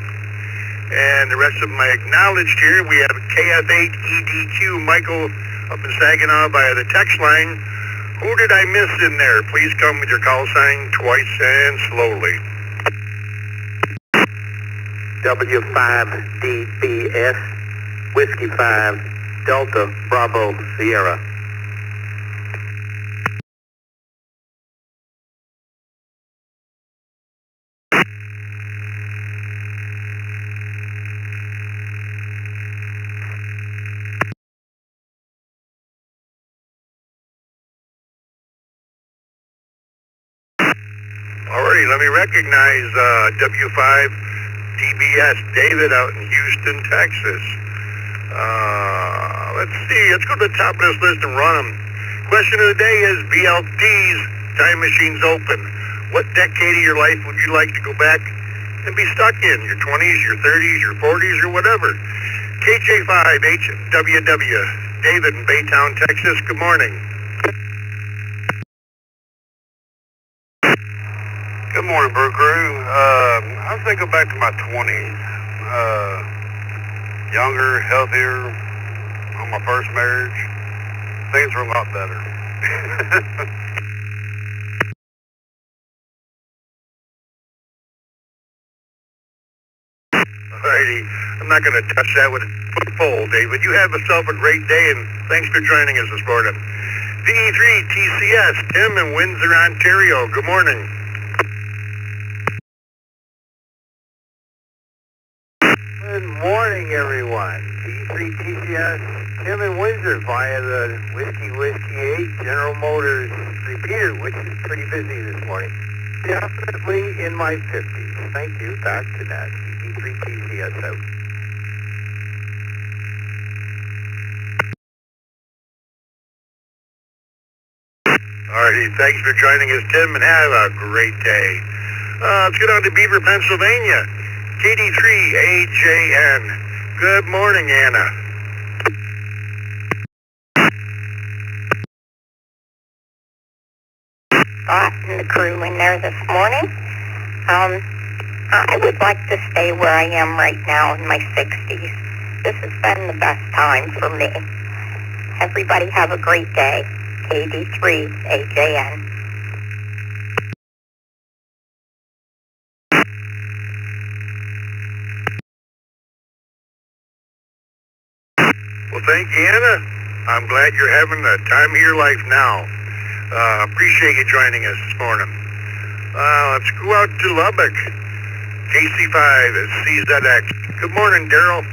And the rest of them I acknowledged here. We have KF8 EDQ, Michael up in Saginaw via the text line. Who did I miss in there? Please come with your call sign twice and slowly. W5DBS, Whiskey 5, Delta Bravo Sierra. Alrighty, let me recognize W5 DBS, David out in Houston, Texas. Let's see, let's go to the top of this list and run them. Question of the day is BLT's time machine's open. What decade of your life would you like to go back and be stuck in? Your 20s, your 30s, your 40s, or whatever. KJ5HWW, David in Baytown, Texas, good morning. Good morning, Brew Crew. I was thinking back to my 20s. Younger, healthier, on my first marriage. Things were a lot better. Alrighty, I'm not going to touch that with a foot pole, David. You have yourself a great day, and thanks for joining us this morning. DE3 TCS, Tim in Windsor, Ontario, good morning. Good morning, everyone. D3TCS, Tim in Windsor via the Whiskey 8 General Motors repeater, which is pretty busy this morning. Definitely in my 50s. Thank you. Back to that. D3TCS out. Alrighty, thanks for joining us, Tim, and have a great day. Let's get on to Beaver, Pennsylvania. KD3AJN. Good morning, Anna. And the crew in there this morning. I would like to stay where I am right now in my 60s. This has been the best time for me. Everybody have a great day. KD3AJN. Well, thank you, Anna. I'm glad you're having the time of your life now. Appreciate you joining us this morning. Let's go out to Lubbock. KC5CZX. Good morning, Daryl.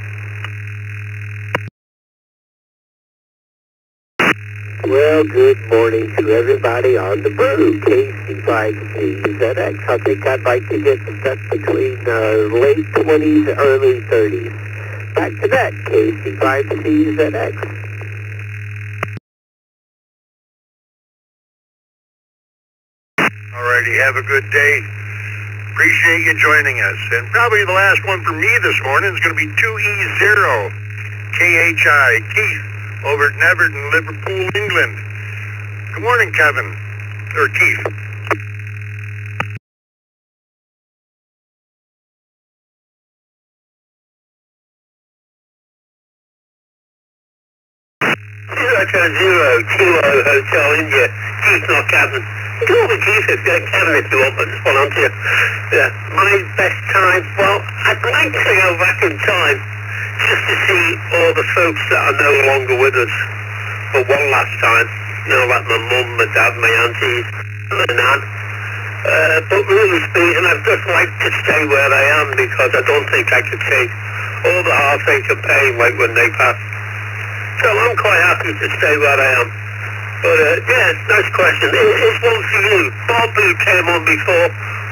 Well, good morning to everybody on the brew. KC5CZX. I think I'd like to get stuck between late 20s and early 30s. Back to that, KC5CZX. Alrighty, have a good day. Appreciate you joining us. And probably the last one for me this morning is going to be 2E0 KHI, Keith, over at Neverton, Liverpool, England. Good morning, Kevin, or Keith. 0 Kilo Hotel India, Chief North Cabin. You can call me Chief if Kevin if you want, but just hold on to you. Yeah. My best time, well, I'd like to go back in time just to see all the folks that are no longer with us for one last time. You know, like my mum, my dad, my aunties, my nan. But really speaking, I'd just like to stay where I am because I don't think I could take all the heartache and pain like when they pass. So I'm quite happy to stay where I am. But yeah, nice question. Here's one for you. Bob, who came on before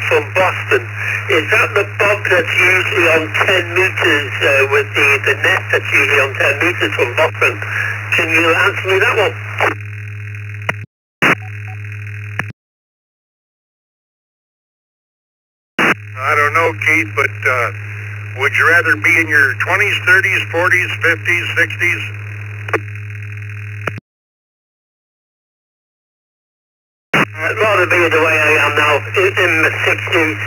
from Boston, is that the Bob that's usually on 10 meters with the net that's usually on 10 meters from Boston? Can you answer me that one? I don't know, Keith, but would you rather be in your 20s, 30s, 40s, 50s, 60s? I'd rather be the way I am now, in my 60s.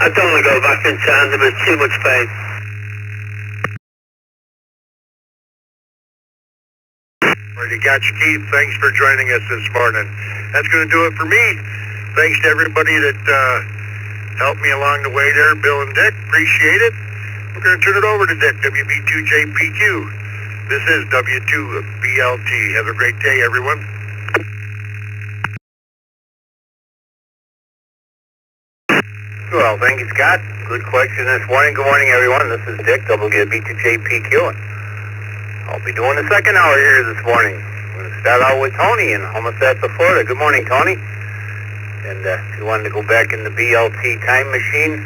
I don't want to go back in time, there was too much pain. Alrighty, got you, Keith. Thanks for joining us this morning. That's going to do it for me. Thanks to everybody that helped me along the way there, Bill and Dick. Appreciate it. We're going to turn it over to Dick, WB2JPQ. This is W2BLT. Have a great day, everyone. Well, thank you, Scott. Good question this morning. Good morning, everyone. This is Dick, WB2JPQ. I'll be doing the second hour here this morning. We're going to start out with Tony in Homestead, Florida. Good morning, Tony. And if you wanted to go back in the BLT time machine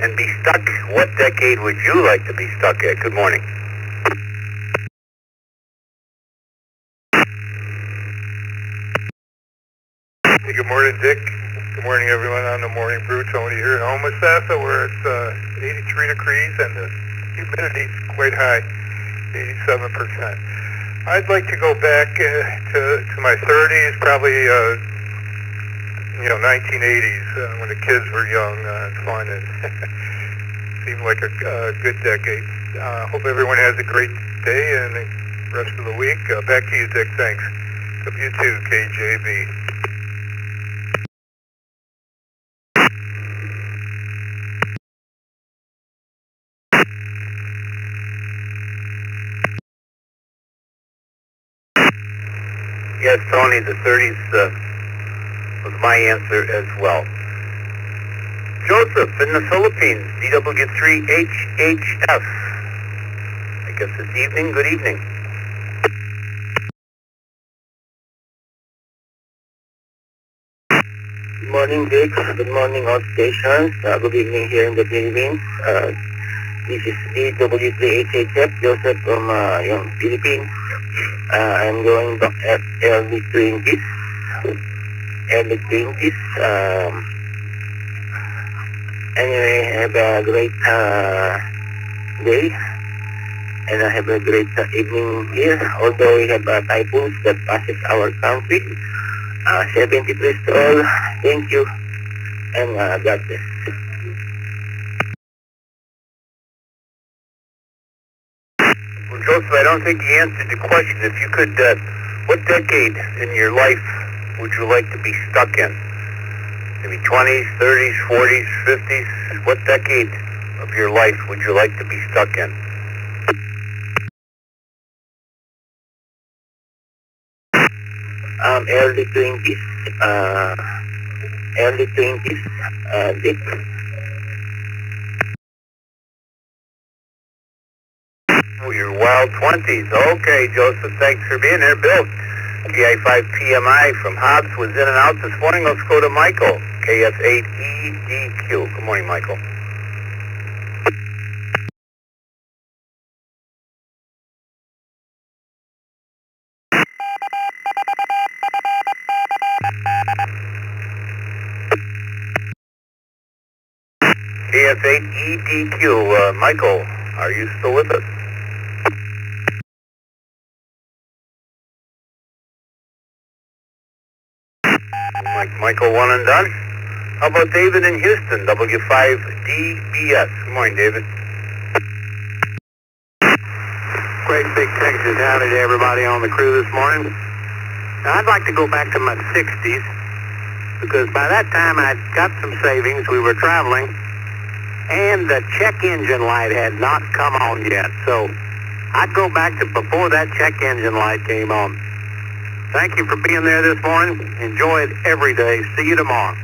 and be stuck, what decade would you like to be stuck at? Good morning. Hey, good morning, Dick. Good morning, everyone on the Morning Brew. Tony here in Homestead, where it's 83 degrees and the humidity is quite high, 87%. I'd like to go back to my 30s, probably 1980s, when the kids were young and fun, and seemed like a good decade. Hope everyone has a great day and the rest of the week. Back to you, Dick. Thanks. W2KJB. Yes, Tony, the 30s was my answer as well. Joseph in the Philippines, DW3HHF. I guess it's evening. Good evening. Good morning, Dick. Good morning, all stations. Good evening here in the Philippines. This is DW3HHF, Joseph from Philippines. I'm going back at early 20s. Anyway, have a great day. And I have a great evening here. Although we have typhoons that passes our country. 73 to all. Thank you. And God bless. Well, Joseph, I don't think you answered the question. If you could, what decade in your life would you like to be stuck in? Maybe 20s, 30s, 40s, 50s? What decade of your life would you like to be stuck in? Early 20s. Dick. Oh, your wild 20s. Okay, Joseph, thanks for being there. Bill, PI5PMI from Hobbs was in and out this morning. Let's go to Michael, KF8EDQ. Good morning, Michael. KF8EDQ. Michael, are you still with us? Michael, one and done. How about David in Houston, W5DBS? Good morning, David. Great big Texas howdy to everybody on the crew this morning. Now, I'd like to go back to my 60s because by that time I'd got some savings. We were traveling, and the check engine light had not come on yet. So I'd go back to before that check engine light came on. Thank you for being there this morning. Enjoy it every day. See you tomorrow.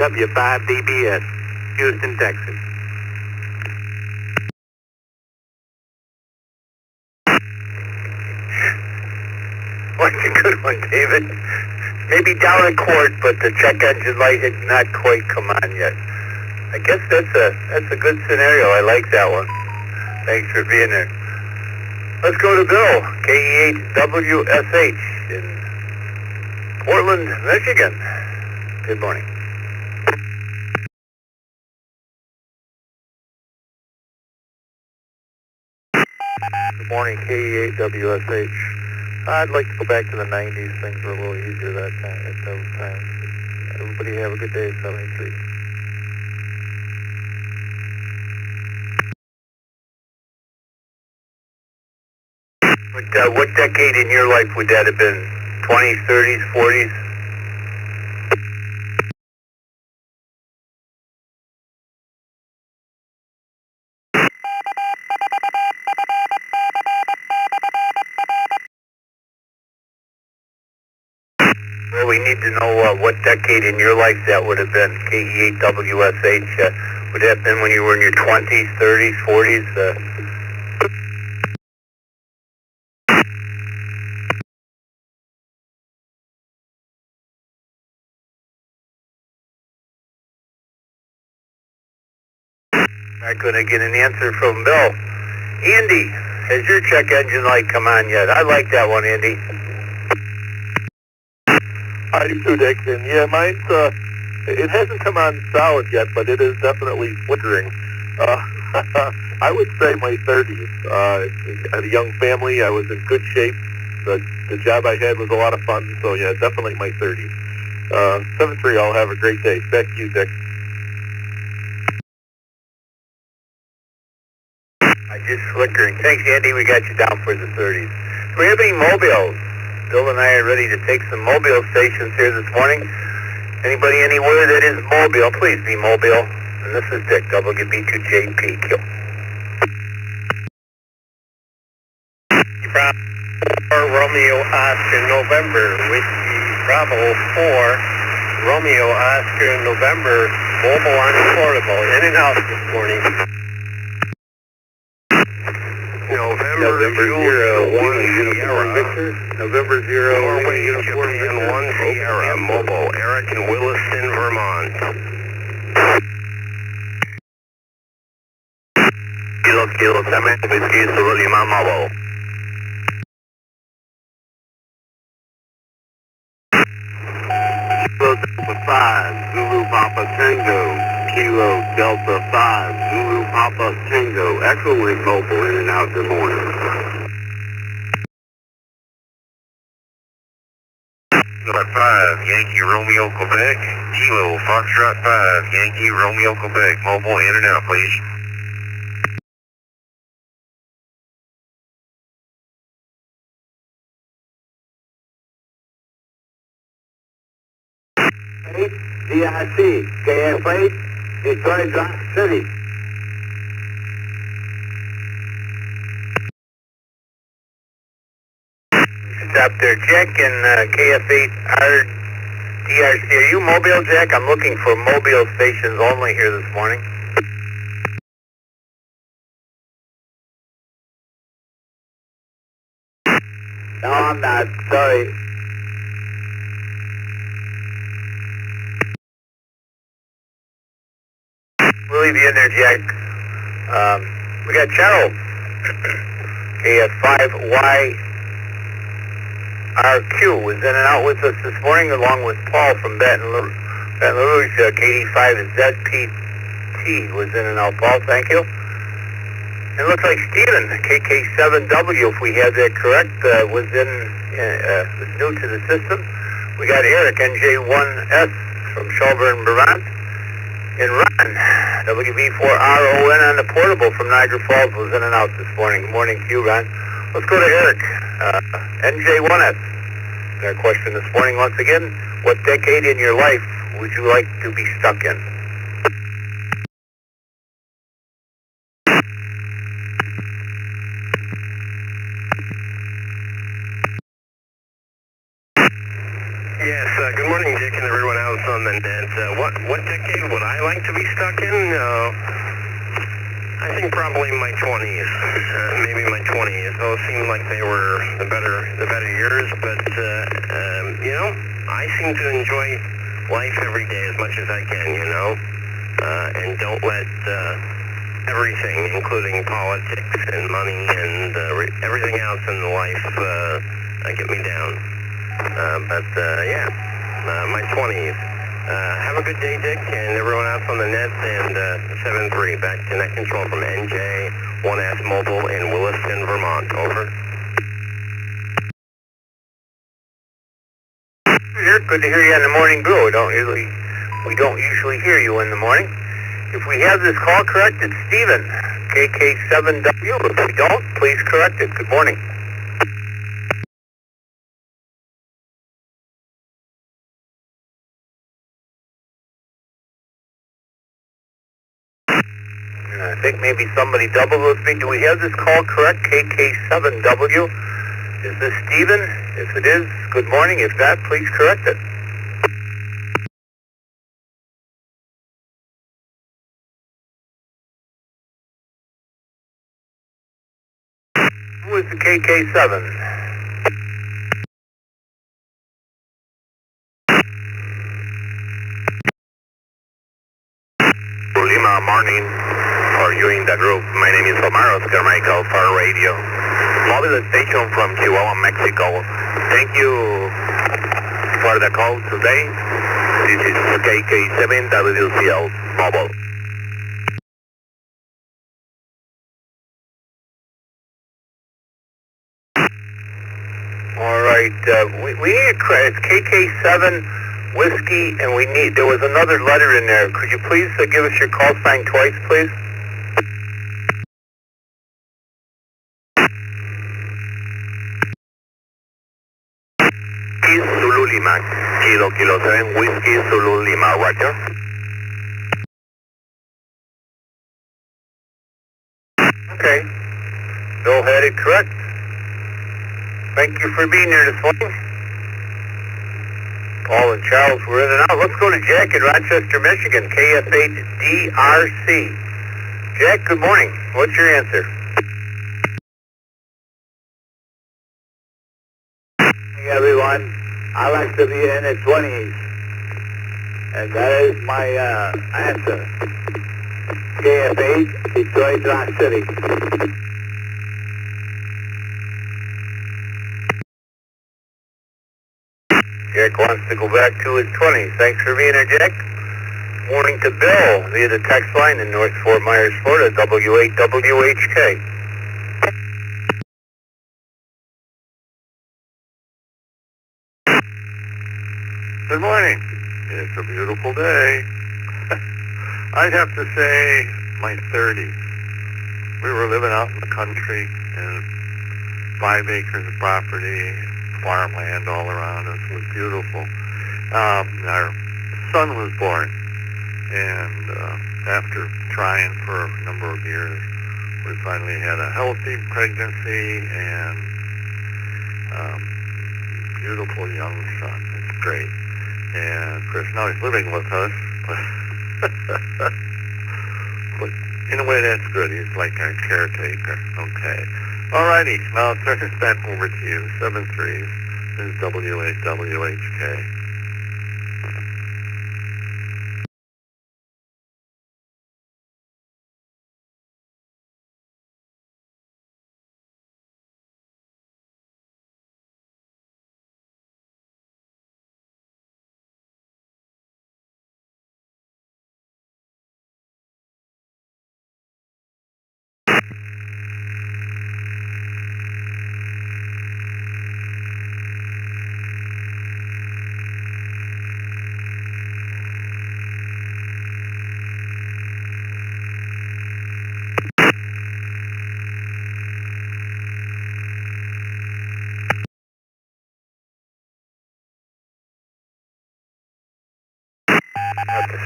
W5DBS, Houston, Texas. What's a good one, David? Maybe down a quart, but the check engine light had not quite come on yet. I guess that's a good scenario. I like that one. Thanks for being there. Let's go to Bill, KEHWSH in Portland, Michigan. Good morning. Good morning, KEHWSH. I'd like to go back to the 90s. Things were a little easier at those times. Everybody have a good day, 73. What decade in your life would that have been? 20s, 30s, 40s? Well, we need to know what decade in your life that would have been. KEHWSH. Would that have been when you were in your 20s, 30s, 40s? Not going to get an answer from Bill. Andy, has your check engine light come on yet? I like that one, Andy. I do too, Dick. And yeah, mine's, it hasn't come on solid yet, but it is definitely flickering. I would say my 30s. I had a young family. I was in good shape. The job I had was a lot of fun. So yeah, definitely my 30s. 7-3, all have a great day. Back to you, Dick. Just flickering. Thanks, Andy. We got you down for the 30s. Do we have any mobiles? Bill and I are ready to take some mobile stations here this morning. Anybody anywhere that is mobile, please be mobile. And this is Dick, WB2JPQ. Romeo Oscar November, Whiskey Bravo 4, Romeo Oscar November, mobile on portable, in and out this morning. November 01 Uniform Victor. November 01 Uniform Japan 1 Sierra Mobile, Eric in Williston, Vermont. Kilo 7, Whiskey Lima Mobile. Kilo Delta 5, Zulu Papa Tango. Kilo Delta 5, Zulu Papa Tango. Echo Link Mobile in and out. Good morning. Kilo 5, Yankee Romeo Quebec. Kilo Foxtrot 5, Yankee Romeo Quebec. Mobile in and out, please. DIC, KF8, Detroit Rock City. Stop there, Jack, and KF8 DRC. Are you mobile, Jack? I'm looking for mobile stations only here this morning. No, I'm not. Sorry. We'll leave you in there, Jack. We got Charles. KF5YRQ was in and out with us this morning, along with Paul from Baton Rouge. KD5ZPT was in and out. Paul, thank you. It looks like Steven, KK7W, if we have that correct, was new to the system. We got Eric, NJ1S from Shelburne, Vermont. And Ron, WB4RON on the portable from Niagara Falls was in and out this morning. Good morning to you, Ron. Let's go to Eric, NJ1S. Our question this morning once again, what decade in your life would you like to be stuck in? Yes, good morning, Dick, and everyone else on the net. What decade would I like to be stuck in? I think probably my 20s, maybe my 20s. Those seemed like they were the better years, but I seem to enjoy life every day as much as I can, and don't let everything, including politics and money and everything else in life, get me down. My 20s. Have a good day, Dick, and everyone else on the net, and 7-3, back to net control from NJ1S Mobile in Williston, Vermont. Over. Eric, good to hear you on the Morning Brew. We don't usually hear you in the morning. If we have this call correct, it's Stephen, KK7W. If we don't, please correct it. Good morning. I think maybe somebody doubled with me. Do we have this call correct? KK7W. Is this Stephen? If it is, good morning. If not, please correct it. Who is the KK7? Lima morning. For you in the group, my name is Omar Oscar Michael for radio. Mobile station from Chihuahua, Mexico. Thank you for the call today. This is KK7WCL Mobile. All right, we need a credit. It's KK7 Whiskey, and there was another letter in there. Could you please give us your call sign twice, please? Zulu Lima, Kilo 7, Whiskey, Zulu Lima, Roger. Okay, Bill had it correct. Thank you for being here this morning. Paul and Charles were in and out. Let's go to Jack in Rochester, Michigan, KF8DRC. Jack, good morning. What's your answer? Hey everyone, I like to be in the 20s, and that is my answer. KF8, Detroit, Rock City. Jack wants to go back to his 20s. Thanks for being here, Jack. Morning to Bill via the text line in North Fort Myers, Florida, W8WHK. Good morning. It's a beautiful day. I'd have to say my 30s. We were living out in the country in 5 acres of property, farmland all around us. It was beautiful. Our son was born, and after trying for a number of years, we finally had a healthy pregnancy and beautiful young son. It's great. And of course now he's living with us, but in a way that's good. He's like our caretaker. Okay. Alrighty, now I'll turn this back over to you. 7-3. This is W8WHK.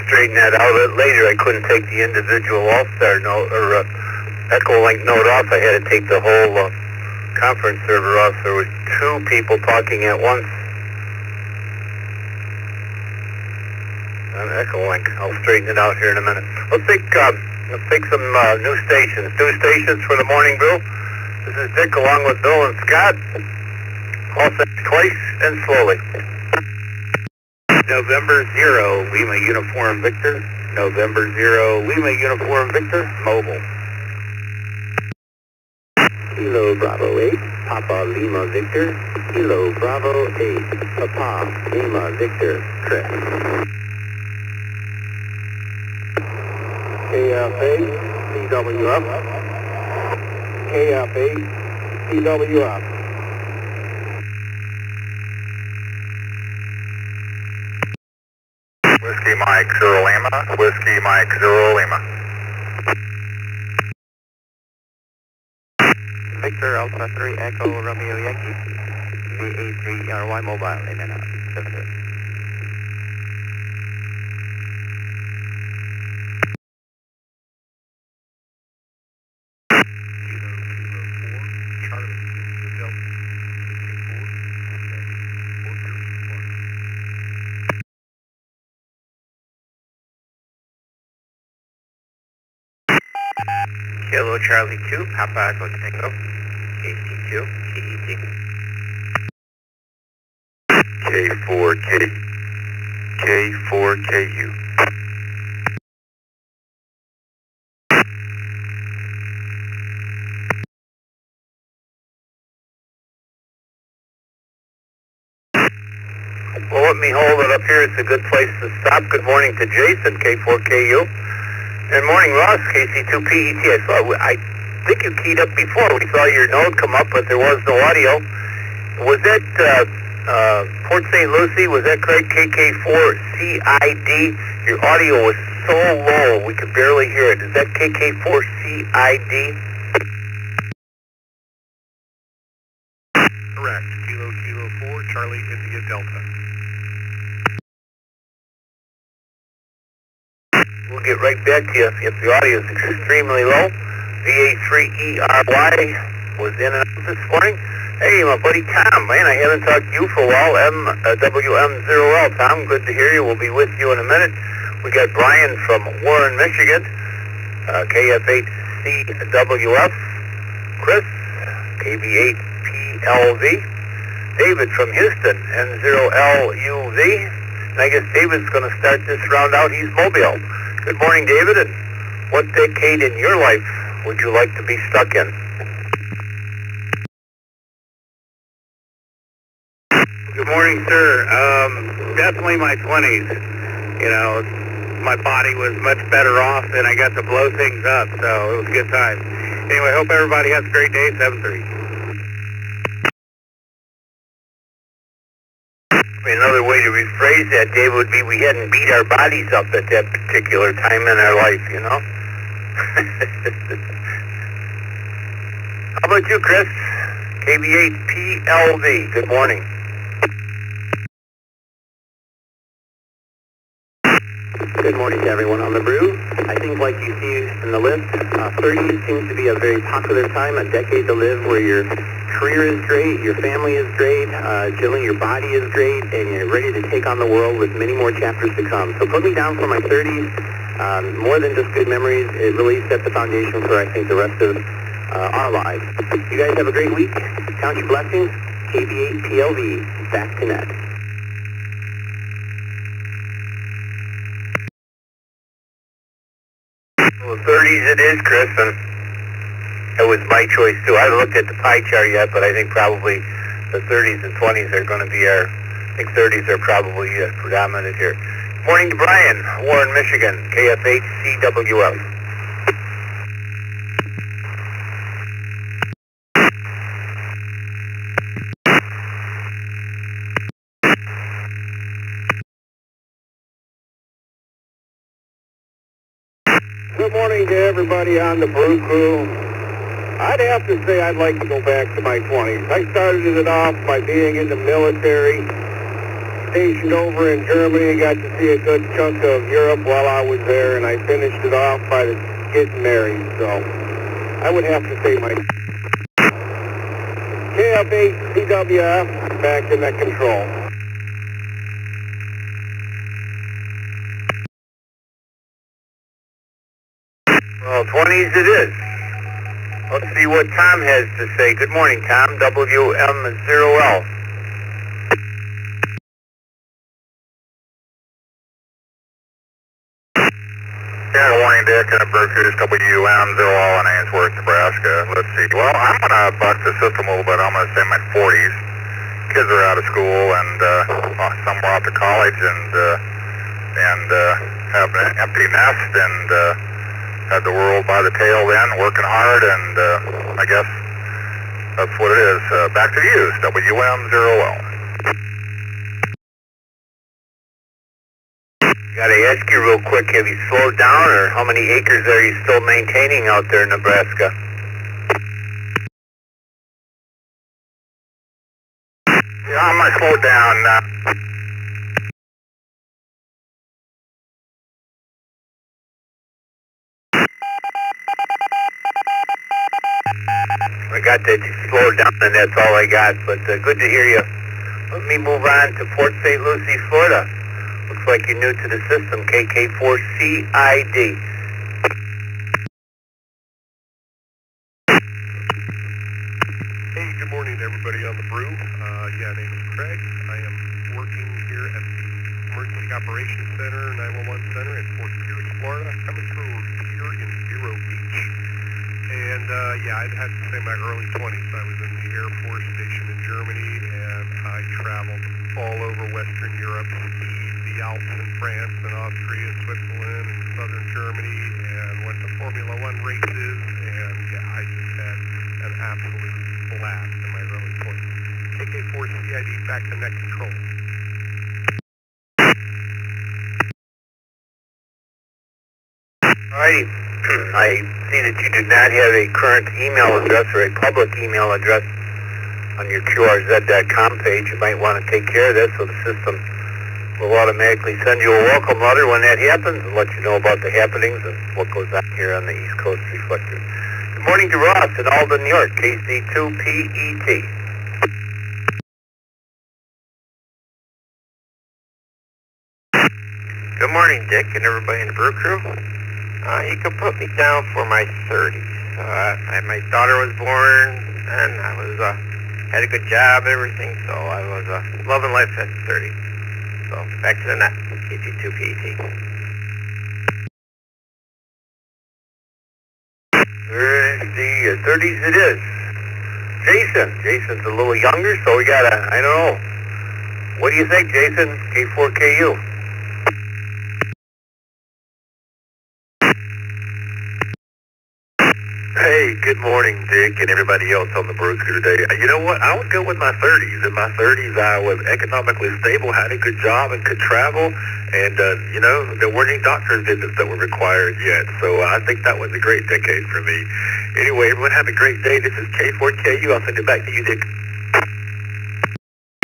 straighten that out later. I couldn't take the individual all-star note or echo link note off. I had to take the whole conference server off. There was two people talking at once. An echo link. I'll straighten it out here in a minute. Let's take some new stations. New stations for the Morning Brew. This is Dick along with Bill and Scott. Call sign twice and slowly. November 0, Lima Uniform Victor. November 0, Lima Uniform Victor. Mobile. Kilo Bravo 8, Papa Lima Victor. Kilo Bravo 8, Papa Lima Victor. Chris. KF8, CWF. KF8, CWF. Whiskey Mike Zero Lima. Whiskey Mike Zero Lima. Victor Alpha 3 Echo Romeo Yankee. VA3RY Mobile in and out. 7-2. Kilo Charlie 2, Papa Echo Tango. KC2, KET. K4KU. Well, let me hold it up here. It's a good place to stop. Good morning to Jason, K4KU. And morning, Ross, KC2PET. I think you keyed up before. We saw your note come up, but there was no audio. Was that Port St. Lucie? Was that correct? KK4CID? Your audio was so low, we could barely hear it. Is that KK4CID? Correct. Kilo 4, Charlie India Delta. We'll get right back to you if the audio is extremely low. VA3ERY was in and out this morning. Hey, my buddy Tom, man, I haven't talked to you for a while. WM0L. Tom, good to hear you. We'll be with you in a minute. We got Brian from Warren, Michigan. KF8CWF. Chris, KB8PLV. David from Houston, N0LUV. And I guess David's going to start this round out. He's Mobile. Good morning, David. And what decade in your life would you like to be stuck in? Good morning, sir. Definitely my 20s. You know, my body was much better off and I got to blow things up, so it was a good time. Anyway, hope everybody has a great day. 7:30. Another way to rephrase that, Dave, would be we hadn't beat our bodies up at that particular time in our life, you know? How about you, Chris? KB8PLV, good morning. Good morning to everyone on the brew. I think like you see in the list, 30 seems to be a very popular time, a decade to live where your career is great, your family is great, generally your body is great, and you're ready to take on the world with many more chapters to come. So put me down for my 30s. More than just good memories, it really set the foundation for, I think, the rest of our lives. You guys have a great week. Count your blessings. KB8PLV, back to net. Well, 30s it is, Chris, and it was my choice too. I haven't looked at the pie chart yet, but I think probably the 30s and 20s are going to be I think 30s are probably predominant here. Morning to Brian, Warren, Michigan, KF8CWF. Good morning to everybody on the Brew Crew. I'd have to say I'd like to go back to my 20s. I started it off by being in the military, stationed over in Germany. Got to see a good chunk of Europe while I was there, and I finished it off by getting married. So I would have to say my KF8 CWF back in net control. Well, 20s it is. Let's see what Tom has to say. Good morning, Tom. WM0L. Yeah, good morning, Dick. And Bruce here, just WM0L in Ainsworth, Nebraska. Let's see. Well, I'm going to buck the system a little bit. I'm going to say my 40s. Kids are out of school and some are off to college and have an empty nest and had the world by the tail then, working hard, and I guess that's what it is. Back to you, WM0L. Gotta ask you real quick, have you slowed down, or how many acres are you still maintaining out there in Nebraska? Yeah, I might slow down. I got that you slowed down, and that's all I got, but good to hear you. Let me move on to Port St. Lucie, Florida. Looks like you're new to the system, KK4CID. Hey, good morning to everybody on the brew. Yeah, name is Craig. I am working here at the Emergency Operations Center, 911 Center in Fort Pierce, Florida. Coming through here in Vero Beach. And yeah, I'd have to say my early 20s. I was in the Air Force Station in Germany, and I traveled all over Western Europe, the Alps in France and Austria, Switzerland and southern Germany, and went to Formula One races, and yeah, I just had an absolute blast in my early 20s. KK4CID back to net control. Alrighty. I see that you do not have a current email address or a public email address on your QRZ.com page. You might want to take care of this so the system will automatically send you a welcome letter when that happens and let you know about the happenings and what goes on here on the East Coast Reflector. Good morning to Ross in Alden, New York, KC2PET. Good morning, Dick, and everybody in the brew crew. You can put me down for my 30s. My daughter was born, and I was had a good job, everything, so I was loving life at 30. So back to the net, KC2PET. The 30s it is. Jason's a little younger, so we got I don't know. What do you think, Jason? K4KU. Hey, good morning, Dick, and everybody else on the brew crew today. You know what? I would go with my 30s. In my 30s, I was economically stable, had a good job, and could travel. And, you know, there weren't any doctor's visits that were required yet. So I think that was a great decade for me. Anyway, everyone have a great day. This is K4KU. I'll send it back to you, Dick.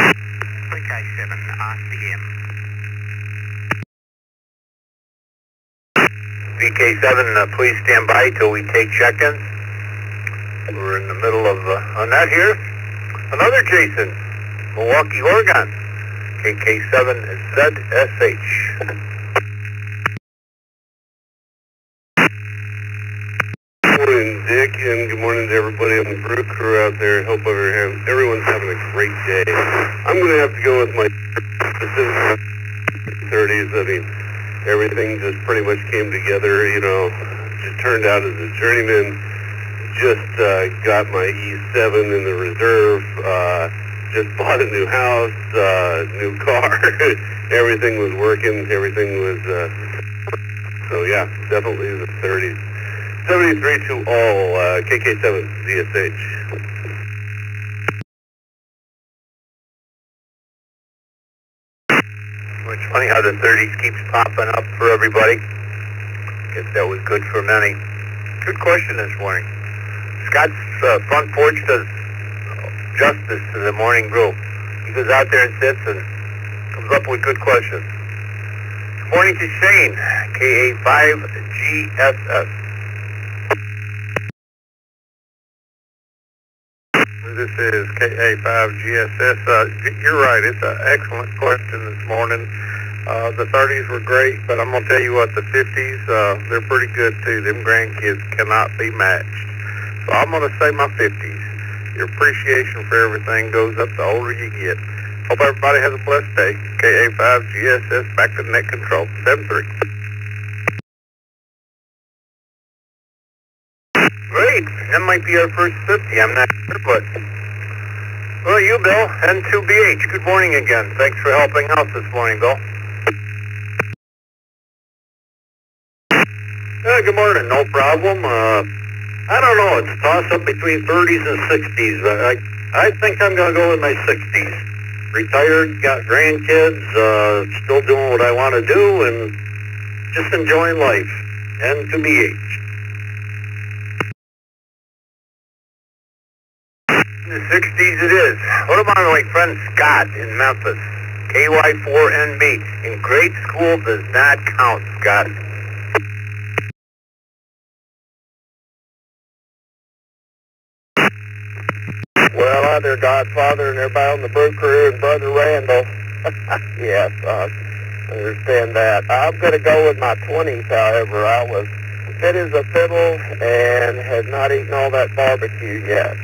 I-7 RCM. VK7, please stand by till we take check-ins. We're in the middle of on that here. Another Jason, Milwaukee, Oregon. KK7ZSH. Good morning, Dick, and good morning to everybody on the brew crew out there. Hope everyone's having a great day. I'm going to have to go with my specific 30s. I mean, everything just pretty much came together, you know, just turned out as a journeyman. Just got my E7 in the reserve, just bought a new house, new car. Everything was working, everything was, so yeah, definitely the 30s. 73 to all, KK7 ZSH. It's funny how the 30s keeps popping up for everybody. Guess that was good for many. Good question this morning. Scott's front porch does justice to the morning brew. He goes out there and sits and Comes up with good questions. Good morning to Shane, KA5GSS. This is KA5GSS. You're right. It's an excellent question this morning. The 30s were great, but I'm going to tell you what, the 50s, they're pretty good too. Them grandkids cannot be matched. So I'm going to say my 50s. Your appreciation for everything goes up the older you get. Hope everybody has a blessed day. KA5GSS, back to net control, 7-3. Great. That might be our first 50. I'm not sure, but... Well, you, Bill, N2BH. Good morning again. Thanks for helping out this morning, Bill. Good morning. No problem. I don't know. It's a toss-up between 30s and 60s, but I think I'm going to go with my 60s. Retired, got grandkids, still doing what I want to do, and just enjoying life. N2BH. In the 60s it is. What about my friend Scott in Memphis? KY4NB. In grade school does not count, Scott. Well, hi there, Godfather, and everybody on the Brew Crew, and Brother Randall. Yes, I understand that. I'm going to go with my 20s, however. I was fit as a fiddle and had not eaten all that barbecue yet.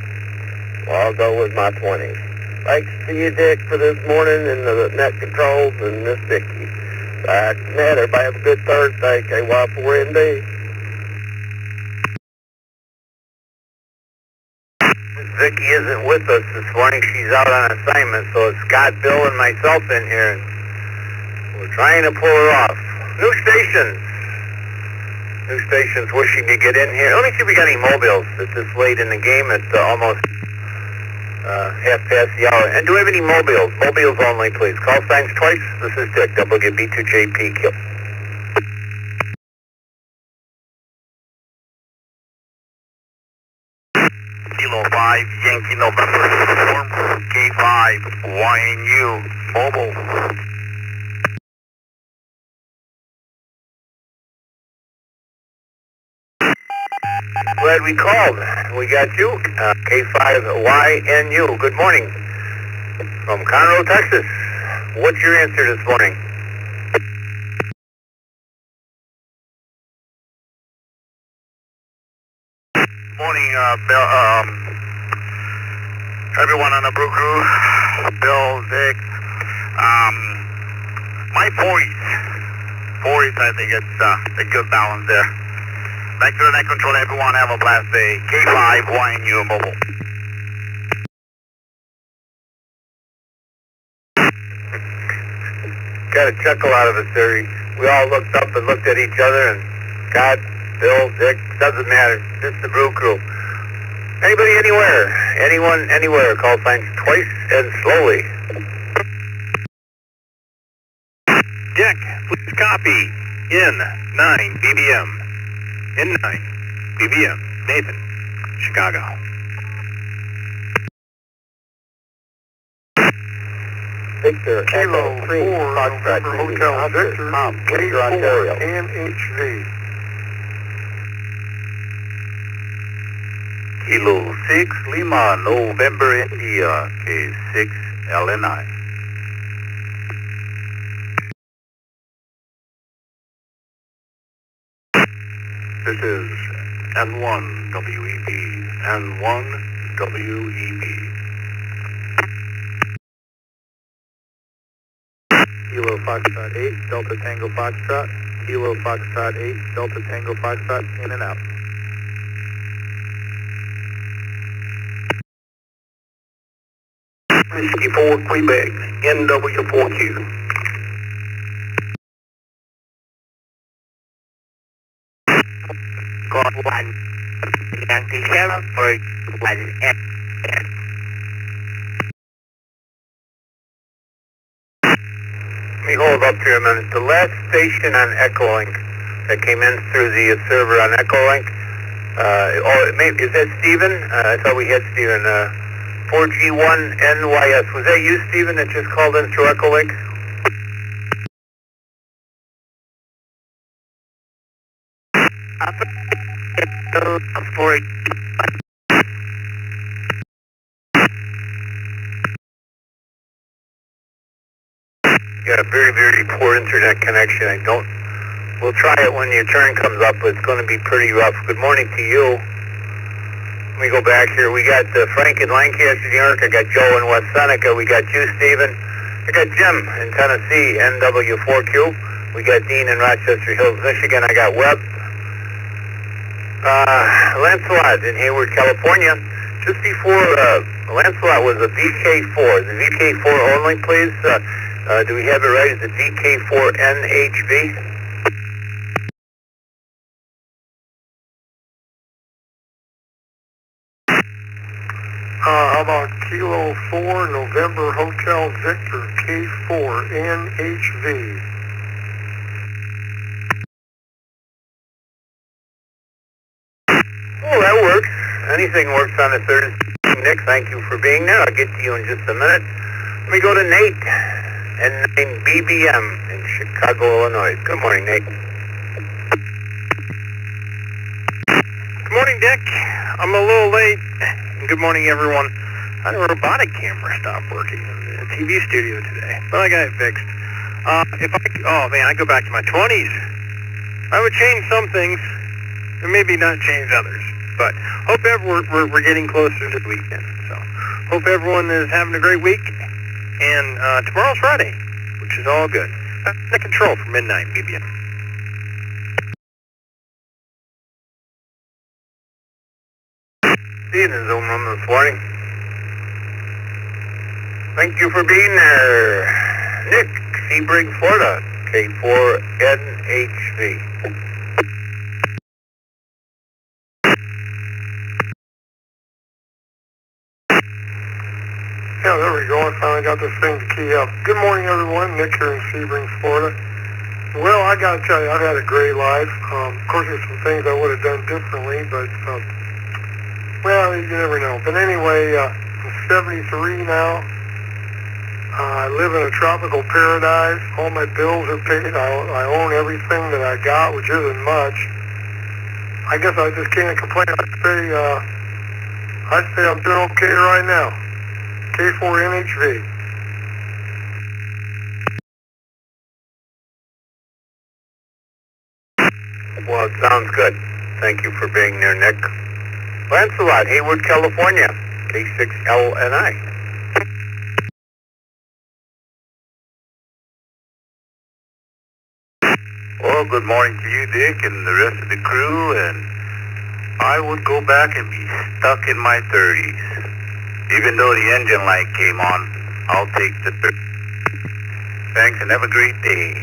Well, I'll go with my 20s. Thanks to you, Dick, for this morning, and the net controls, and Miss Vicky. Back to net. Everybody have a good Thursday. KY4ND. Vicky isn't with us this morning. She's out on assignment, so it's Scott, Bill, and myself in here. And we're trying to pull her off. New stations. New stations wishing to get in here. Let me see if we got any mobiles at this late in the game. It's almost half past the hour. And do we have any mobiles? Mobiles only, please. Call signs twice. This is Dick. WB2JP. Kill. Kilo 5, Yankee November, form K5, YNU, mobile. Glad we called. We got you, K5YNU. Good morning. From Conroe, Texas. What's your answer this morning? Morning, Bill, everyone on the Brew Crew, Bill, Vic, my 40s, I think it's a good balance there. Back to the net control, everyone, have a blast day. K5, YNU, mobile. Got a chuckle out of us there. We all looked up and looked at each other, and God, Bill, Dick, doesn't matter. Just the Brew Crew. Anybody, anywhere. Anyone, anywhere. Call signs twice and slowly. Dick, please copy. N9 BBM. N9 BBM. Nathan, Chicago. Victor, Kilo 4, November Hotel Victor, K4 NHV. Kilo 6, Lima, November, India, K6, LNI. This is N1 WEB, N1 WEB. Kilo Foxtrot 8, Delta Tango Foxtrot. Kilo Foxtrot 8, Delta Tango Foxtrot, in and out. Whiskey 4, Quebec, NW4Q. Code 1, Yankee 7 for 1F. Let me hold up here a minute. The last station on Echolink that came in through the server on Echolink, is that Steven? I thought we had Steven. 4G1NYS. Was that you, Steven, that just called in through Echolink? So, for got a very, very poor internet connection. We'll try it when your turn comes up, but it's going to be pretty rough. Good morning to you. Let me go back here. We got Frank in Lancaster, New York. I got Joe in West Seneca. We got you, Stephen. I got Jim in Tennessee, NW4Q. We got Dean in Rochester Hills, Michigan. I got Webb. Lancelot in Hayward, California. Just before Lancelot was a VK4. The VK4 only, please. Do we have it right? Is it VK4NHV? How about Kilo 4, November Hotel Victor, K4, NHV. Oh, that works. Anything works on a Thursday. Nick, thank you for being there. I'll get to you in just a minute. Let me go to Nate, N9BBM in Chicago, Illinois. Good morning, Nate. Good morning, Dick. I'm a little late. Good morning, everyone. I had a robotic camera stop working in the TV studio today, but I got it fixed. I go back to my 20s. I would change some things, and maybe not change others. But hope we're getting closer to the weekend. So hope everyone is having a great week. And tomorrow's Friday, which is all good. Under control for midnight, BBM. See you in the Zoom room this morning. Thank you for being there. Nick, Sebring, Florida, K4NHV. Yeah, there we go. I finally got this thing to key up. Good morning, everyone. Nick here in Sebring, Florida. Well, I got to tell you, I've had a great life. Of course, there's some things I would have done differently, but, well, you never know. But anyway, I'm 73 now. I live in a tropical paradise. All my bills are paid. I own everything that I got, which isn't much. I guess I just can't complain. I'd say I'm doing okay right now. K4NHV. Well, it sounds good. Thank you for being there, Nick. Lancelot, Hayward, California, K6LNI. Well, good morning to you, Dick, and the rest of the crew, and I would go back and be stuck in my 30s. Even though the engine light came on, I'll take the 30. Thanks, and have a great day.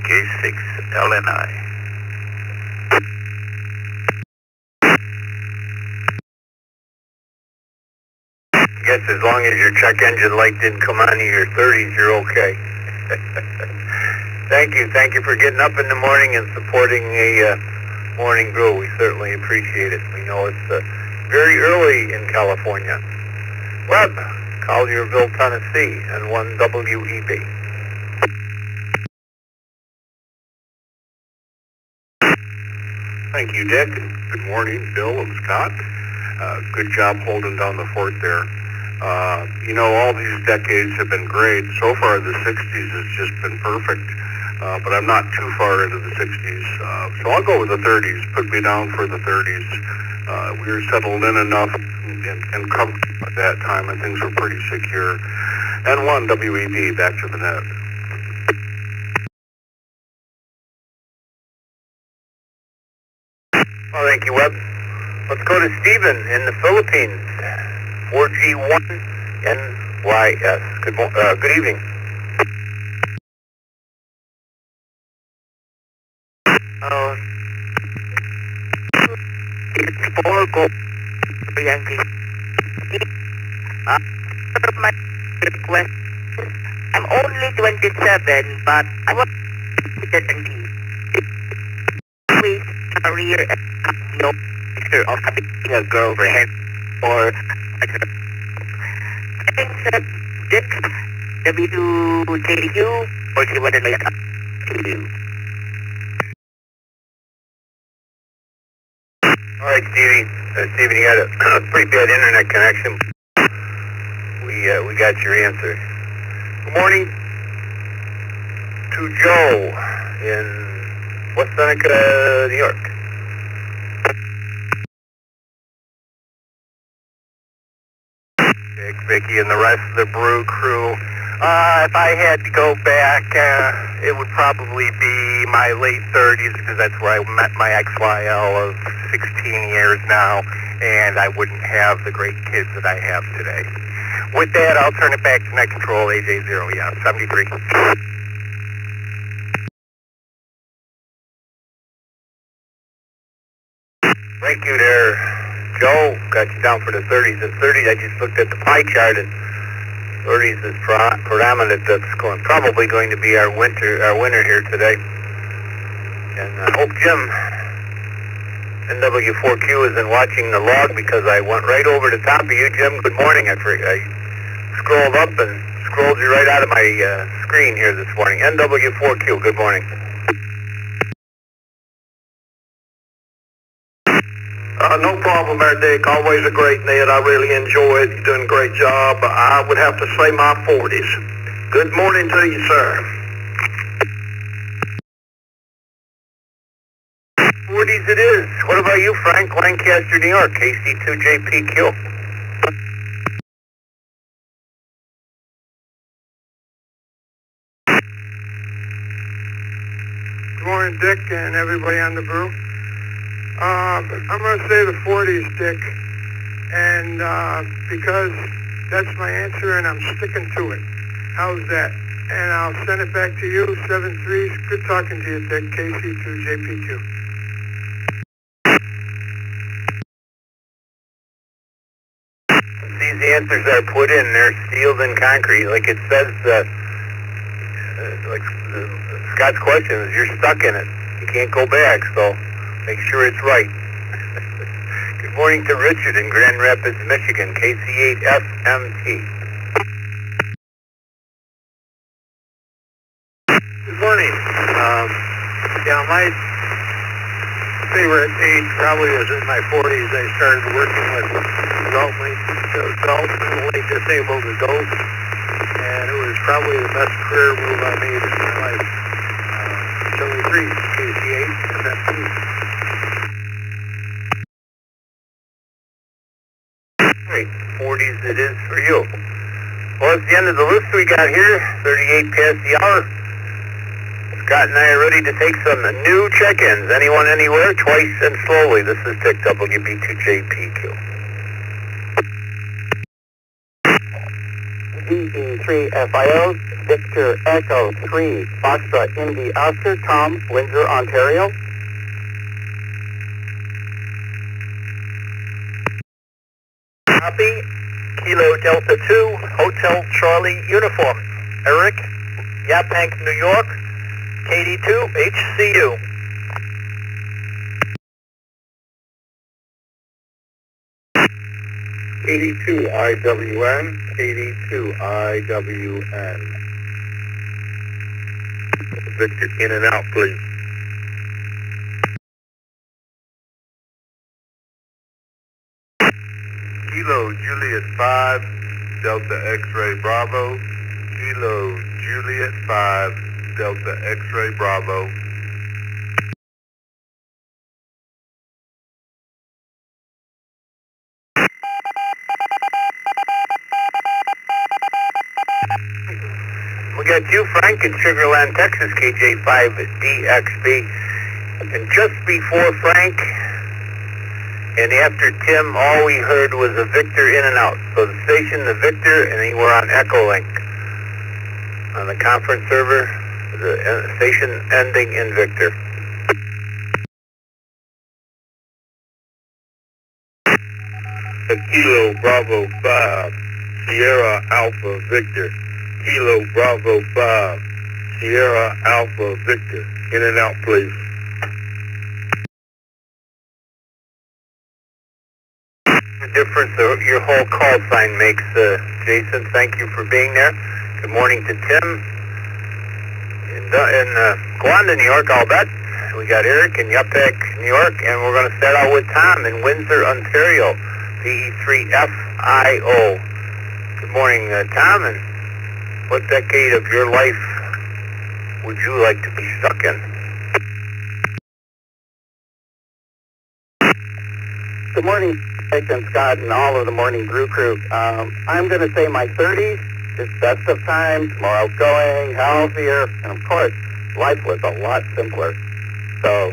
K6LNI. Guess as long as your check engine light didn't come on in your 30s, you're okay. Thank you for getting up in the morning and supporting a morning brew. We certainly appreciate it. We know it's very early in California. Webb, Collierville, Tennessee, and 1WEB. Thank you, Dick. Good morning, Bill and Scott. Good job holding down the fort there. All these decades have been great. So far, the 60s has just been perfect. But I'm not too far into the 60s. So I'll go with the 30s. Put me down for the 30s. We were settled in enough and comfortable at that time, and things were pretty secure. And 1WEB, back to the net. Well, thank you, Webb. Let's go to Stephen in the Philippines. 4G1NYS. Good evening. It's 4 Go Yankee. My request. I'm only 27, but I want to get please career and no picture of having a girlfriend or thanks, Dick, W2JDQ, or she wanted me to you. All right, right, Stevie. Stephen, you got a pretty bad internet connection. We got your answer. Good morning to Joe in West Seneca, New York. Dick, Vicky, and the rest of the Brew crew. If I had to go back, it would probably be my late 30s because that's where I met my SWL of 16 years now, and I wouldn't have the great kids that I have today. With that, I'll turn it back to Net Control, AJ0, yeah, 73. Thank you there, Joe. Got you down for the 30s. And 30s, I just looked at the pie chart, and 30s is predominant. That's probably going to be our winner here today. And I hope Jim NW4Q isn't watching the log because I went right over the top of you, Jim. Good morning. I scrolled up and scrolled you right out of my screen here this morning. NW4Q, good morning. No problem there, Dick. Always a great net. I really enjoy it. You're doing a great job. I would have to say my 40s. Good morning to you, sir. 40s it is. What about you, Frank? Lancaster, New York, KC2JPQ. Good morning, Dick, and everybody on the brew. I'm going to say the 40s, Dick, and because that's my answer, and I'm sticking to it. How's that? And I'll send it back to you, 7-3. Good talking to you, Dick, KC2JPQ. These answers are put in, they're sealed in concrete. Like it says, like Scott's question is, you're stuck in it. You can't go back, so make sure it's right. Good morning to Richard in Grand Rapids, Michigan, KC8FMT. Good morning. Yeah, my favorite age probably was in my 40s. I started working with developmentally disabled adults, and it was probably the best career move I made in my life. 73, KC8, FMT. Great, 40s it is for you. Well, it's the end of the list we got here, 38 past the hour. Scott and I are ready to take some new check-ins. Anyone, anywhere, twice and slowly. This is Dick WB2JPQ. VE3FIO, Victor Echo 3, Foxtrot Indy Oscar, Tom, Windsor, Ontario. Copy, Kilo Delta 2, Hotel Charlie Uniform. Eric, Yaphank, New York, KD2, HCU. 82 IWN, 82 IWN. Victor, in and out, please. Kilo Juliet 5, Delta X-Ray Bravo. Kilo Juliet 5, Delta X-Ray Bravo. We got you, Frank, in Sugarland, Texas, KJ5DXB. And just before Frank and after Tim, all we heard was a Victor in and out. So the station, the Victor, and then we're on Echolink. On the conference server, the station ending in Victor. Kilo Bravo 5, Sierra Alpha Victor. Kilo Bravo 5, Sierra Alpha Victor. In and out, please. The difference your whole call sign makes, Jason. Thank you for being there. Good morning to Tim in Gwanda, New York, I'll bet. We got Eric in Yupik, New York, and we're going to start out with Tom in Windsor, Ontario, PE3FIO. Good morning, Tom, and what decade of your life would you like to be stuck in? Good morning, Mike and Scott and all of the Morning Brew crew. I'm going to say my 30s, just best of times, more outgoing, healthier, and of course, life was a lot simpler. So,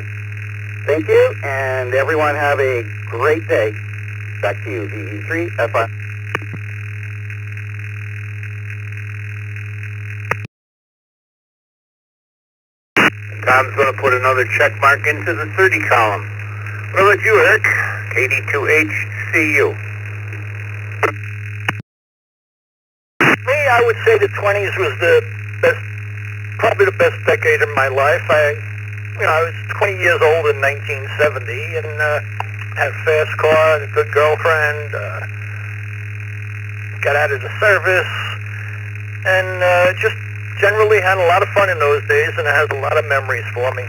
thank you, and everyone have a great day. Back to you, VE3FI. Tom's going to put another check mark into the 30 column. What about you, Eric? KD2HCU. Me, I would say the 20s was the best, probably the best decade of my life. I was 20 years old in 1970 and had a fast car, a good girlfriend, got out of the service, and just generally had a lot of fun in those days, and it has a lot of memories for me.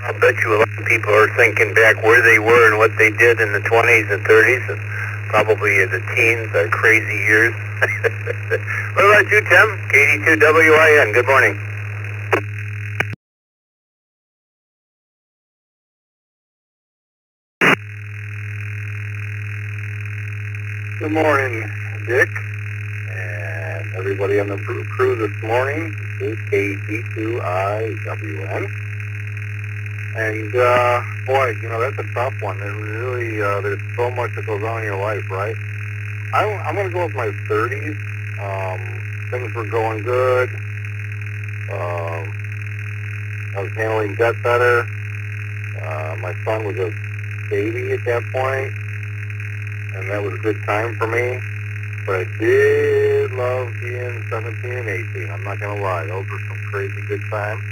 I'll bet you a lot of people are thinking back where they were and what they did in the 20s and 30s, and probably the teens, the crazy years. What about you, Tim? KD2WIN, good morning. Good morning, Dick, and everybody on the Brew Crew this morning. This is KD2IWN. And, boy, that's a tough one. There's so much that goes on in your life, right? I'm going to go with my 30s. Things were going good. I was handling debt better. My son was a baby at that point, and that was a good time for me. But I did love being 17 and 18. I'm not going to lie. Those were some crazy good times.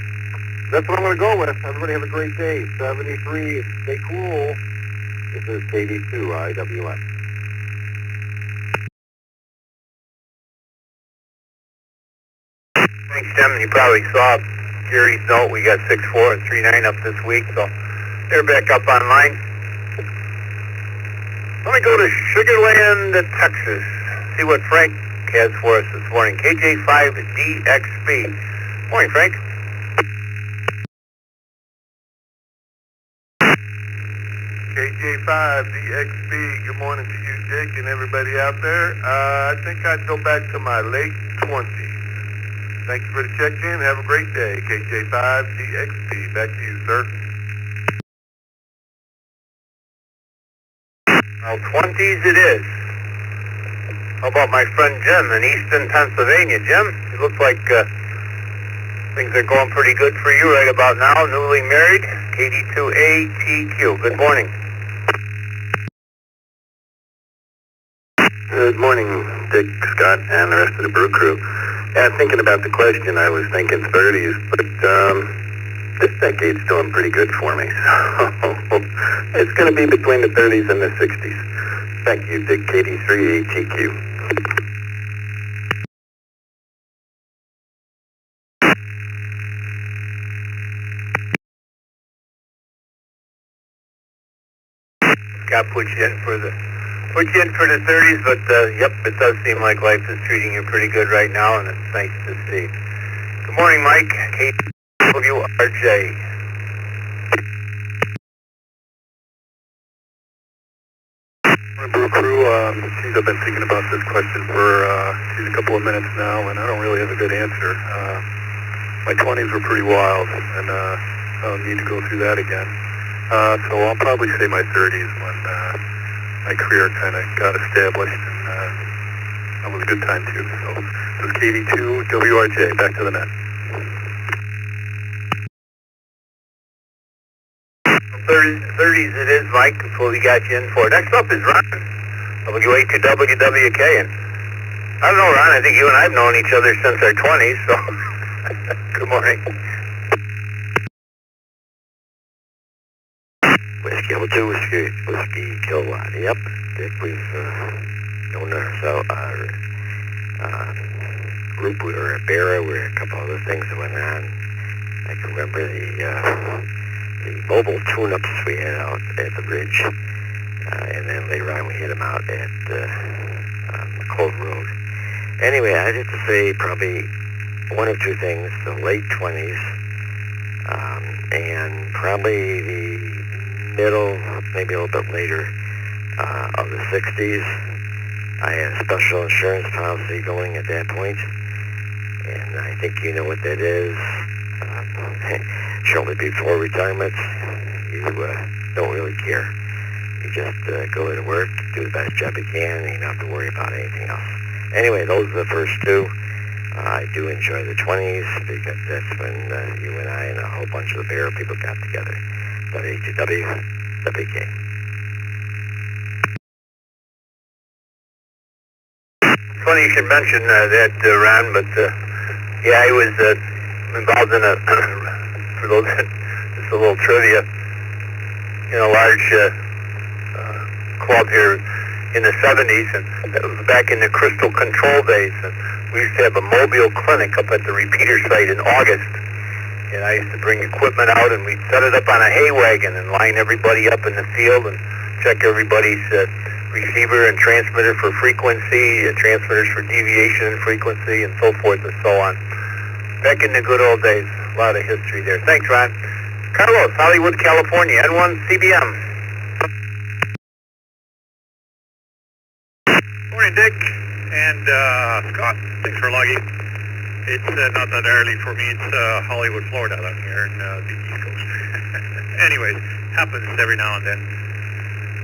That's what I'm going to go with. Everybody have a great day. 73, stay cool. This is KD2IWN. Thanks, Tim. You probably saw Jerry's note. We got 6-4 and 3-9 up this week, so they're back up online. Let me go to Sugarland, Texas. See what Frank has for us this morning. KJ5DXB. Morning, Frank. KJ5DXB, good morning to you, Dick, and everybody out there. I think I'd go back to my late 20s. Thank you for the check-in. Have a great day. KJ5DXB. Back to you, sir. Well, 20s it is. How about my friend Jim in Easton, Pennsylvania? Jim, it looks like things are going pretty good for you right about now. Newly married, KD2ATQ. Good morning. Good morning, Dick, Scott, and the rest of the Brew Crew. Yeah, thinking about the question, I was thinking 30s, but this decade's doing pretty good for me. So it's going to be between the 30s and the 60s. Thank you, Dick, KD3ATQ. Scott put you in for the 30s, but yep, it does seem like life is treating you pretty good right now, and it's nice to see. Good morning, Mike. KWRJ. Brew Crew, geez, I've been thinking about this question for a couple of minutes now, and I don't really have a good answer. My 20s were pretty wild, and I don't need to go through that again. So I'll probably say my 30s when my career kind of got established, and that was a good time too. So this is KD2WRJ, back to the net. 30s it is, Mike. That's what we got you in for. Next up is Ron, WA2WWK. And I don't know, Ron, I think you and I have known each other since our 20s, so good morning. Whiskey Bravo 2 Whiskey Kilowatt. Yep, Dick, we've known our group. We were at Barra. We were a couple other things that went on. I can remember the mobile tune-ups we had out at the bridge, and then later on we hit them out at McClove Road. Anyway, I'd have to say probably one of two things: the late 20s, and probably the middle, maybe a little bit later, of the 60s. I had a special insurance policy going at that point, and I think you know what that is. Shortly before retirement, you don't really care. You just go to work, do the best job you can, and you don't have to worry about anything else. Anyway, those are the first two. I do enjoy the 20s because that's when you and I and a whole bunch of the Bear people got together. WTW, WK. Funny you should mention that, Ron, but yeah, I was involved in for those, just a little trivia, in a large club here in the 70s, and that was back in the Crystal Control days, and we used to have a mobile clinic up at the repeater site in August, and I used to bring equipment out, and we'd set it up on a hay wagon and line everybody up in the field and check everybody's receiver and transmitter for frequency, transmitters for deviation and frequency, and so forth and so on. Back in the good old days. A lot of history there. Thanks, Ron. Carlos, Hollywood, California, N1 CBM. Morning, Dick and Scott. Thanks for logging. It's not that early for me. It's Hollywood, Florida down here in the East Coast. Anyways, happens every now and then.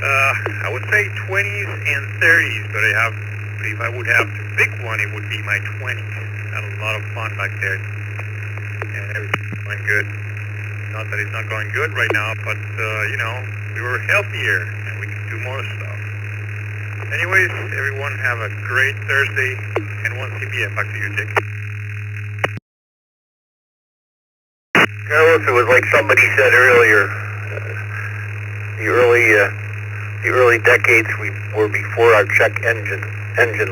I would say 20s and 30s, but if I would have to pick one, it would be my 20s. Had a lot of fun back there, and everything's going good. Not that it's not going good right now, but we were healthier and we could do more stuff. Anyways, everyone have a great Thursday, and one CBM. Back to you, Dick. Carlos, it was like somebody said earlier, the early decades were before our check engine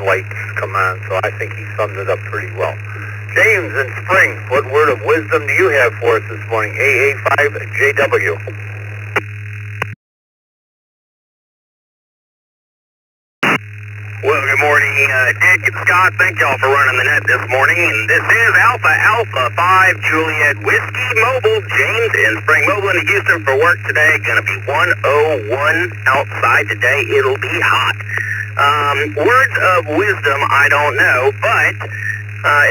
lights come on, so I think he summed it up pretty well. James in Spring, what word of wisdom do you have for us this morning? AA5JW. Well, good morning, Dick and Scott. Thank y'all for running the net this morning. And this is Alpha 5 Juliet Whiskey Mobile. James in Spring, mobile into Houston for work today. Going to be 101 outside today. It'll be hot. Words of wisdom, I don't know, but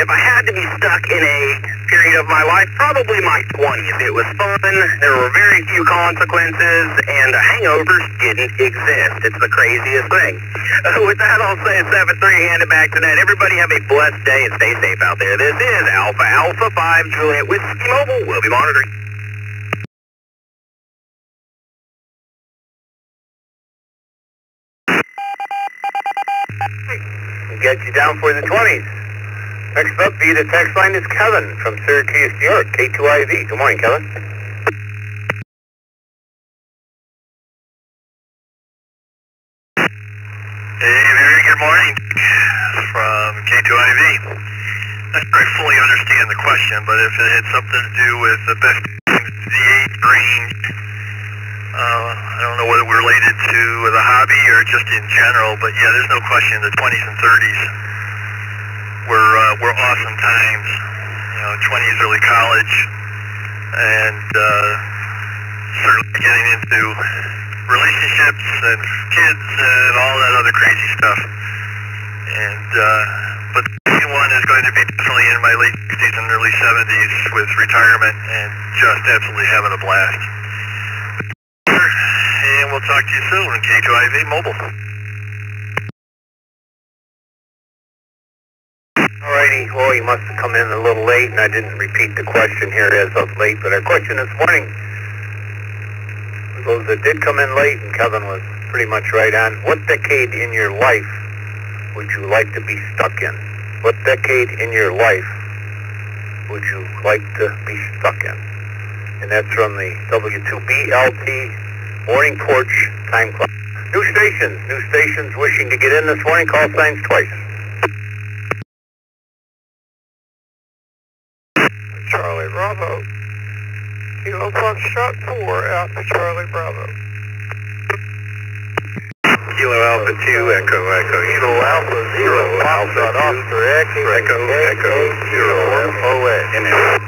if I had to be stuck in a period of my life, probably my 20s. It was fun, there were very few consequences, and hangovers didn't exist. It's the craziest thing. With that, I'll say 7-3, hand it back to Ned. Everybody have a blessed day and stay safe out there. This is Alpha 5 Juliet Whiskey Mobile. We'll be monitoring. Get you down for the 20s. Next up, via the text line is Kevin from Syracuse, New York, K2IV. Good morning, Kevin. Hey, very good morning from K2IV. I don't fully understand the question, but if it had something to do with the best the age range, I don't know whether we're related to the hobby or just in general, but yeah, there's no question the 20s and 30s were awesome times. 20s, early college, and certainly getting into relationships and kids and all that other crazy stuff. And but the second one is going to be definitely in my late 60s and early 70s with retirement and just absolutely having a blast. And we'll talk to you soon on K2IV Mobile. Alrighty, well, you must have come in a little late, and I didn't repeat the question here as of late, but our question this morning, for those that did come in late, and Kevin was pretty much right on, what decade in your life would you like to be stuck in? What decade in your life would you like to be stuck in? And that's from the W2BLT Morning porch time clock. New stations wishing to get in this morning, call signs twice. Charlie Bravo. Kilo Foxtrot 4, Alpha Charlie Bravo. Kilo Alpha 2, Echo, Echo. Kilo Alpha 0, Foxtrot Oscar, Echo, Echo, 0, FOX. In there.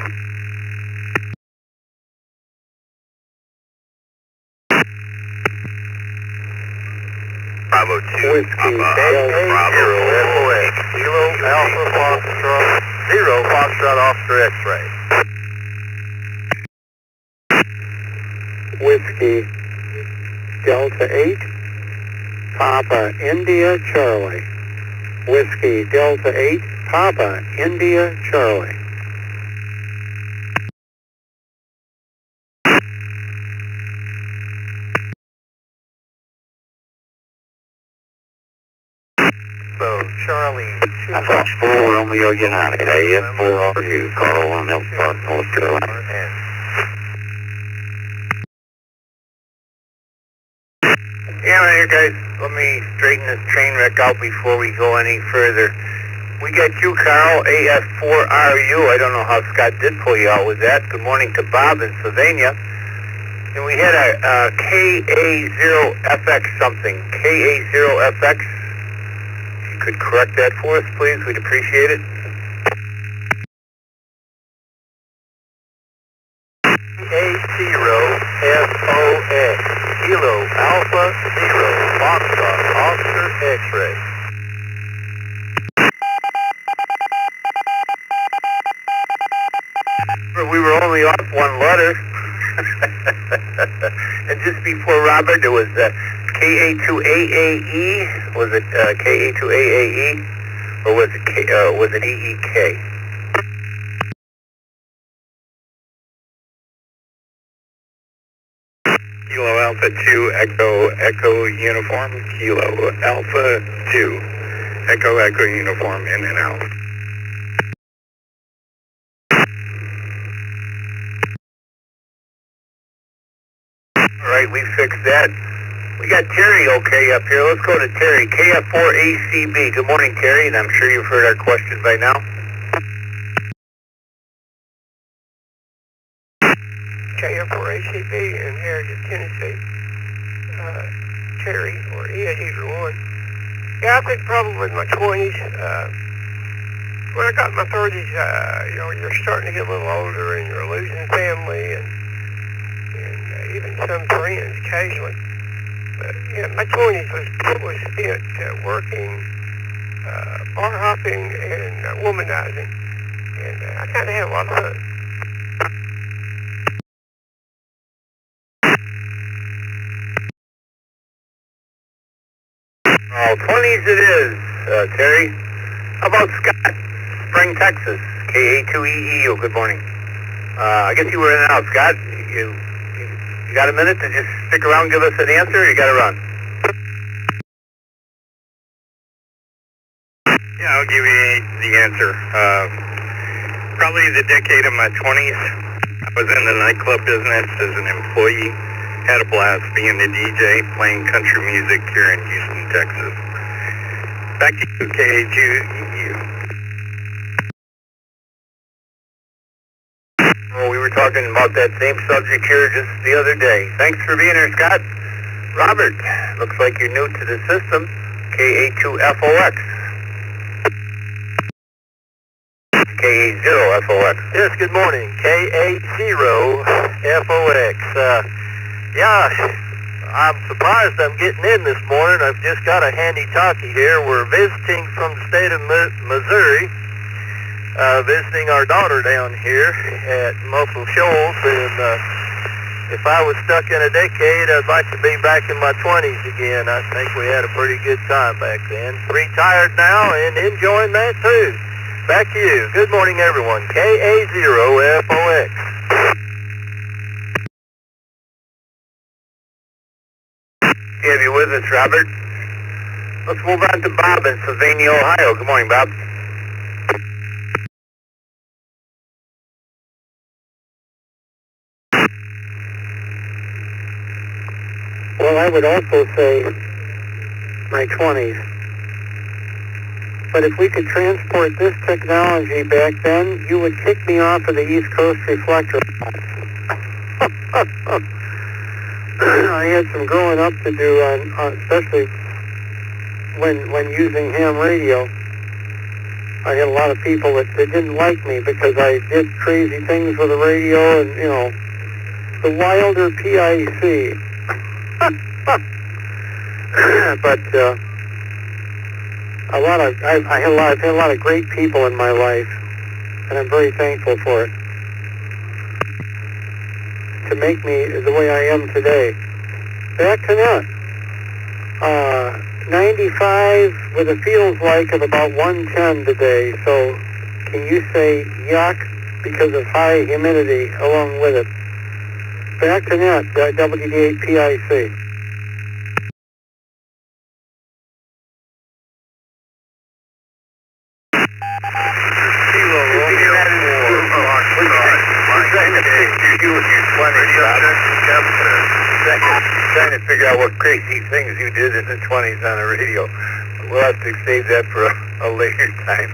Bravo 2, Whiskey, Bravo 0, FOX. Kilo Alpha Foxtrot 0, Foxtrot Oscar X-ray. Whiskey Delta 8, Papa India Charlie. Whiskey Delta 8, Papa India Charlie. So, Charlie, Fox 4, Romeo United, AF4R2, Carl on Elkhart, North Carolina. Yeah, right here, guys. Let me straighten this train wreck out before we go any further. We got you, Carl, AF4RU. I don't know how Scott did pull you out with that. Good morning to Bob in Sylvania. And we had a KA0FX something. KA0FX. If you could correct that for us, please. We'd appreciate it. A0FOX. Kilo Alpha 0. Foxtrot Oscar X-ray. We were only off one letter. And just before Robert, there was KA2AAE. Was it KA2AAE? Or was it EEK? Kilo Alpha 2, Echo Uniform. Kilo Alpha 2, Echo Uniform, in and out. Alright, we fixed that. We got Terry okay up here. Let's go to Terry. KF4ACB. Good morning, Terry, and I'm sure you've heard our question by now. KF4ACB in Heritage, Tennessee. Terry, or either one. Yeah, I think probably in my 20s. When I got in my 30s, you're starting to get a little older and you're losing family and even some friends occasionally. But my 20s was spent working, bar hopping, and womanizing. And I kind of had a lot of fun. Oh, 20s it is, Terry. How about Scott? Spring, Texas. KA2EEU. Good morning. I guess you were in and out, Scott. You got a minute to just stick around and give us an answer, or you got to run? Yeah, I'll give you the answer. Probably the decade of my 20s. I was in the nightclub business as an employee. Had a blast being a DJ, playing country music here in Houston, Texas. Back to you, KA2EU. Well, we were talking about that same subject here just the other day. Thanks for being here, Scott. Robert, looks like you're new to the system. KA2FOX. KA0FOX. Yes, good morning. KA0FOX. Yeah, I'm surprised I'm getting in this morning. I've just got a handy talkie here. We're visiting from the state of Missouri, visiting our daughter down here at Muscle Shoals, and if I was stuck in a decade, I'd like to be back in my 20s again. I think we had a pretty good time back then. Retired now and enjoying that too. Back to you. Good morning, everyone. KA0FOX. Have you with us, Robert? Let's move on to Bob in Sylvania, Ohio. Good morning, Bob. well, I would also say my 20s. But if we could transport this technology back then, you would kick me off of the East Coast Reflector. I had some growing up to do, especially when using ham radio. I had a lot of people that didn't like me because I did crazy things with the radio and, the wilder PIC. But I've had a lot of great people in my life, and I'm very thankful for it, to make me the way I am today. Back to that. 95 with a feels like of about 110 today. So can you say yuck because of high humidity along with it? Back to net, WD8 PIC. Trying to figure out what crazy things you did in the 20s on the radio. We'll have to save that for a later time.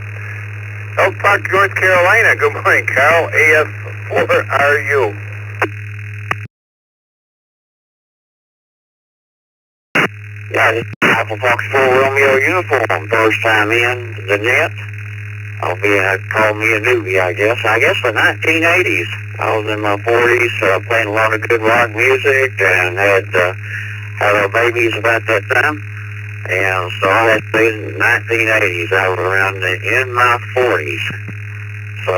Elk Park, North Carolina. Good morning, Carl. AF4RU. Yeah, this is Apple Fox 4 Romeo uniform. First time in the net. Call me a newbie, I guess. The 1980s. I was in my 40s, playing a lot of good rock music, and had our babies about that time. And so I had to say in the 1980s. I was around in my 40s. So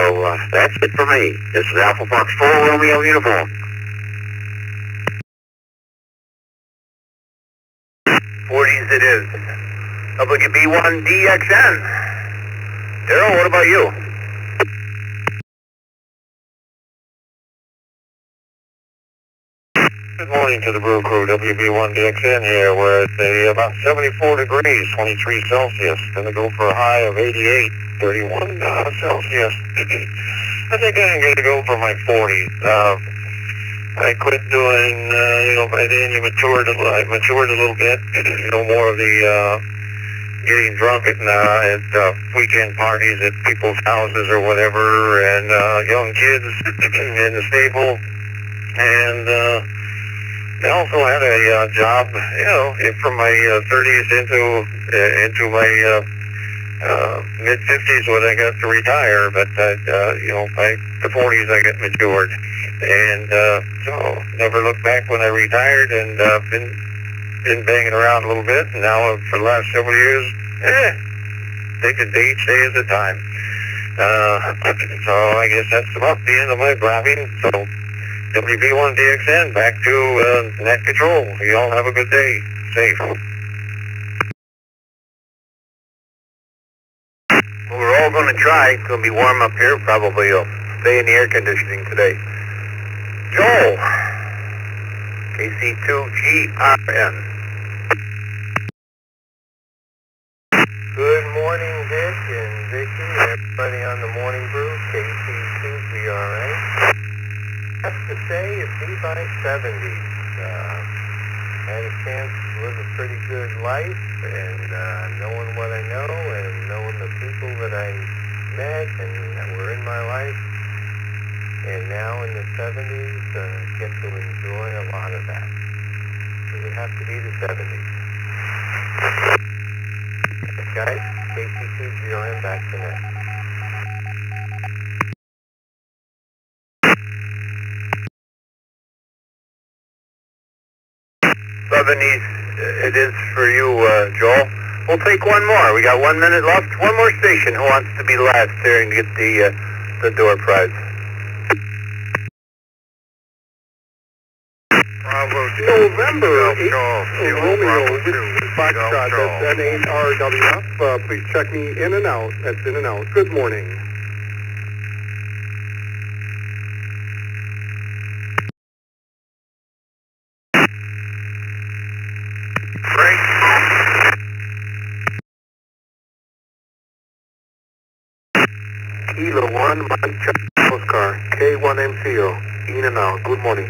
that's it for me. This is Alpha Fox 4 Romeo uniform. 40s it is. WB1DXN. Daryl, what about you? Good morning to the Brew Crew, WB1DXN here. We're at about 74 degrees, 23 Celsius. Gonna go for a high of 88, 31 Celsius. I think I'm gonna go for my 40s. I quit doing, by then I matured a little bit. More of the getting drunk at weekend parties at people's houses or whatever, and young kids in the stable. And I also had a job, from my 30s into my mid-50s when I got to retire. But by the 40s I got matured, and so never looked back when I retired, and been banging around a little bit. And now for the last several years, take a day each day at a time. So I guess that's about the end of my grabbing. So WB1DXN, back to net control. You all have a good day. Safe. Well, we're all going to try. It's going to be warm up here. Probably you'll stay in the air conditioning today. Joel, KC2GRN. Good morning, Dick and Vicky, everybody on the Morning Brew, KC2GRN. I have to say, it's by 70s. Had a chance to live a pretty good life, and knowing what I know, and knowing the people that I met and that were in my life, and now in the 70s, get to enjoy a lot of that. It would have to be the 70s. Guys, KC2GRN back to net. 70s it is for you, Joel. We'll take one more. We got 1 minute left. One more station. Who wants to be last there and get the door prize? November 8th, Romeo, Foxtrot, that's N8RWF. Please check me in and out. That's in and out. Good morning. Frank. Kilo 1, Mike Charles car, K1MCO, in and out. Good morning.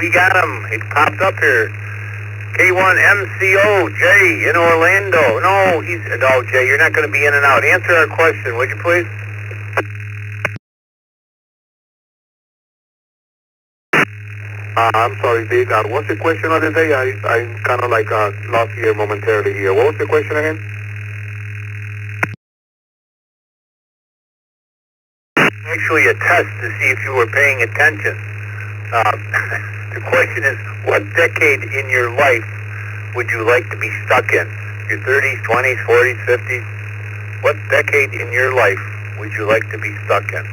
we got him. He popped up here. K1MCO, Jay, in Orlando. No, Jay, you're not going to be in and out. Answer our question, would you please? I'm sorry, Dick. What's the question of the day? I kind of like lost here momentarily here. What was the question again? Actually a test to see if you were paying attention. The question is, what decade in your life would you like to be stuck in? Your 30s, 20s, 40s, 50s? What decade in your life would you like to be stuck in?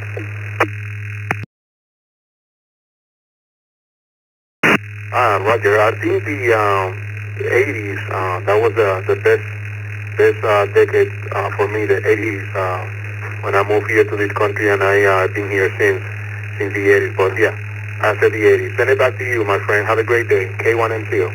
Roger. I think the 80s, that was the best decade for me, the 80s, when I moved here to this country, and I've been here since the 80s. But yeah, I said the 80s. Send it back to you, my friend. Have a great day. K1MCO.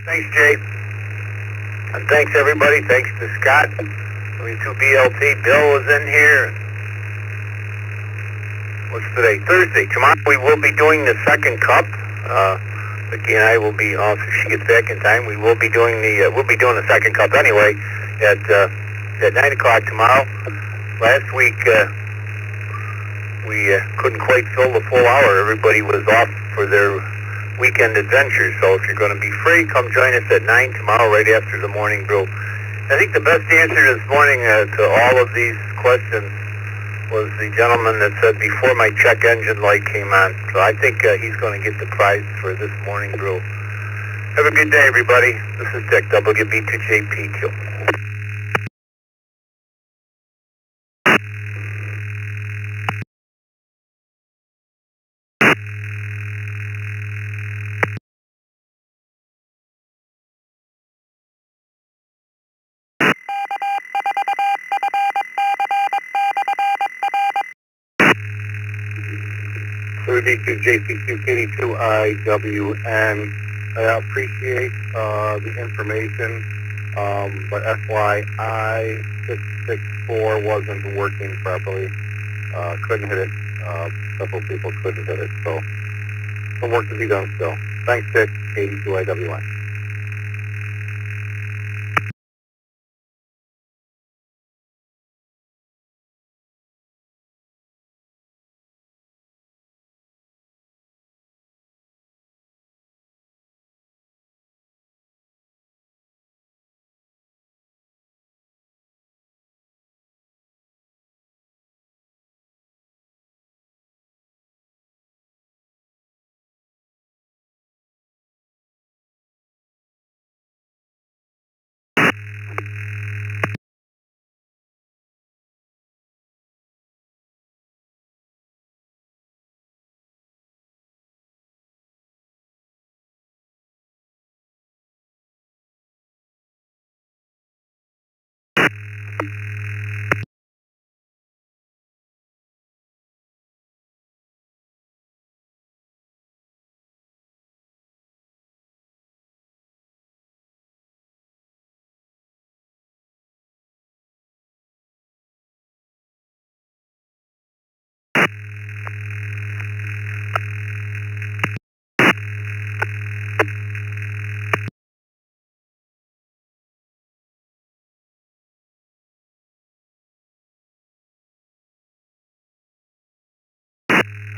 Thanks, Jay. And thanks, everybody. Thanks to Scott. 2BLT. Bill was in here. What's today? Thursday. Tomorrow we will be doing the second cup. Vicky and I will be off if she gets back in time. We will be doing the second cup anyway at 9 o'clock tomorrow. Last week we couldn't quite fill the full hour. Everybody was off for their weekend adventures. So if you're going to be free, come join us at 9 tomorrow, right after the morning brew. I think the best answer this morning to all of these questions was the gentleman that said before my check engine light came on. So I think he's going to get the prize for this morning brew. Have a good day, everybody. This is Dick, WB2JPQ. JPQ82IWN. I appreciate the information, but FYI, 664 wasn't working properly. Couldn't hit it. Several people couldn't hit it, so some work to be done still. Thanks, Dick. 82IWN.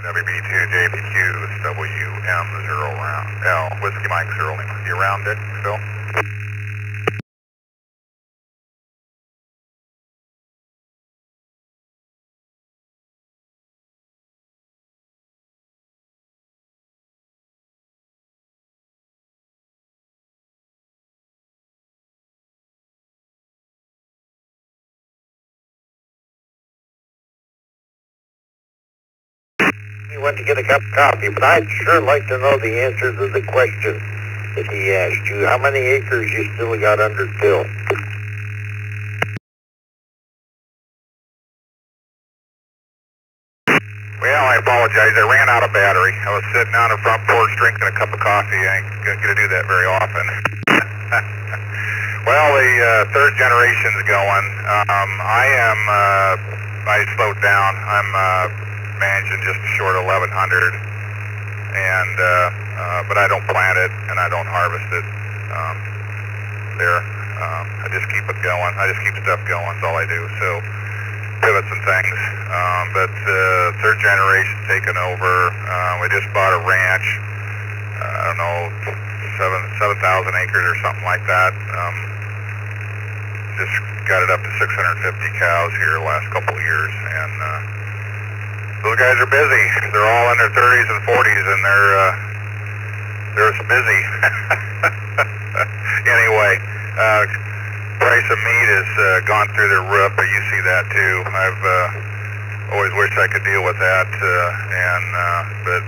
WB2JPQ, WM0 round. L, Whiskey Mike 0. You around it, Phil? He went to get a cup of coffee, but I'd sure like to know the answer to the question that he asked you. How many acres you still got under till? Well, I apologize. I ran out of battery. I was sitting on the front porch drinking a cup of coffee. I ain't going to do that very often. Well, the third generation's going. I slowed down. I'm managing just short of 1,100, and but I don't plant it and I don't harvest it. I just keep it going. I just keep stuff going. That's all I do. So pivots and things. But third generation taking over. We just bought a ranch. I don't know, 7,000 acres or something like that. Just got it up to 650 cows here the last couple of years, and those guys are busy. They're all in their 30s and 40s, and they're busy. Anyway, price of meat has gone through the roof, but you see that too. I've always wished I could deal with that, but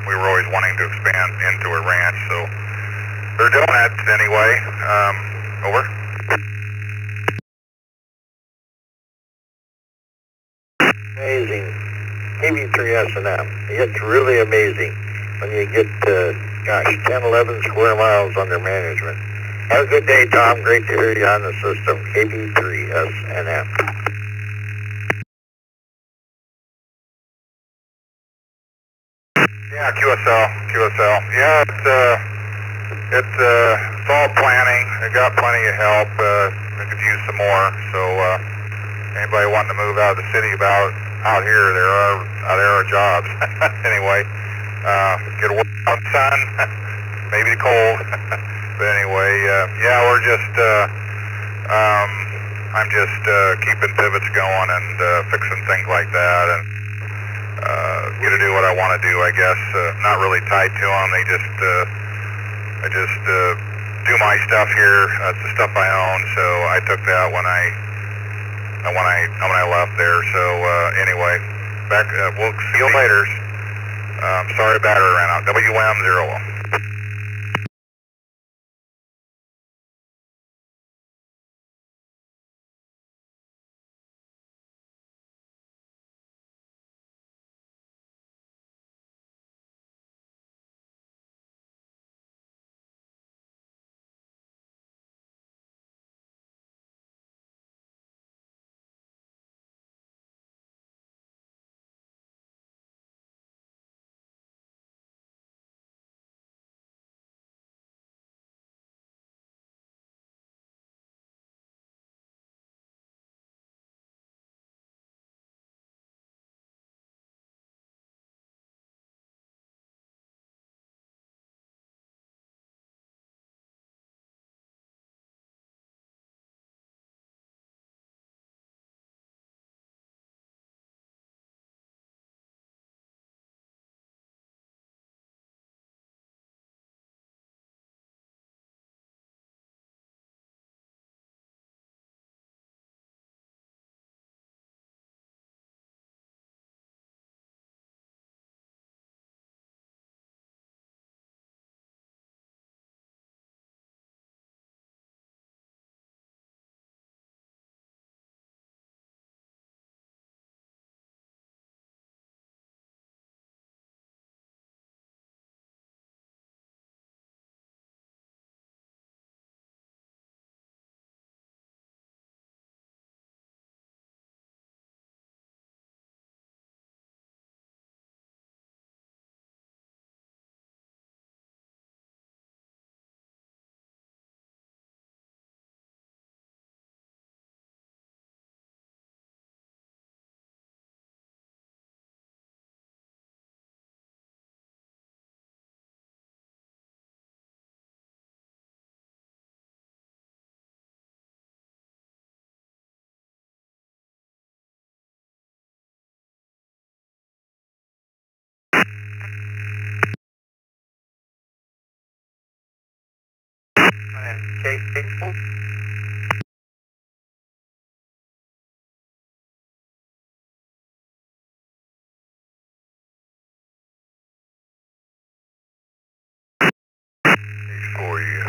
we were always wanting to expand into a ranch, so they're doing it anyway. Over. Amazing. KB3S&M. It's really amazing when you get, 10, 11 square miles under management. Have a good day, Tom. Great to hear you on the system. KB3S&M. Yeah, QSL. Yeah, it's all planning. I got plenty of help. I could use some more. So anybody wanting to move out of the city out here, there are jobs. Anyway, get away from the sun, maybe the cold. But anyway, yeah, we're just I'm just keeping pivots going and fixing things like that, and get to do what I want to do, I guess. Not really tied to them. I just do my stuff here. That's the stuff I own. So I took that when I left there. So anyway, back. We'll see you later. Sorry, battery ran out. WM01. Okay. For you.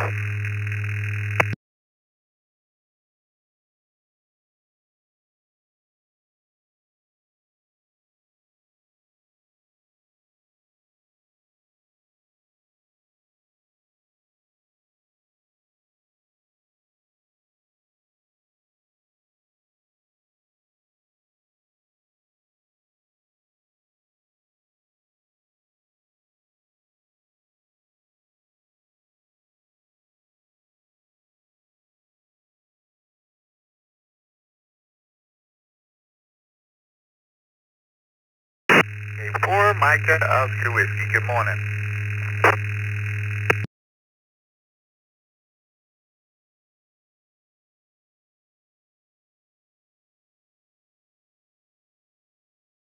for Micah Oscar Whiskey. Good morning.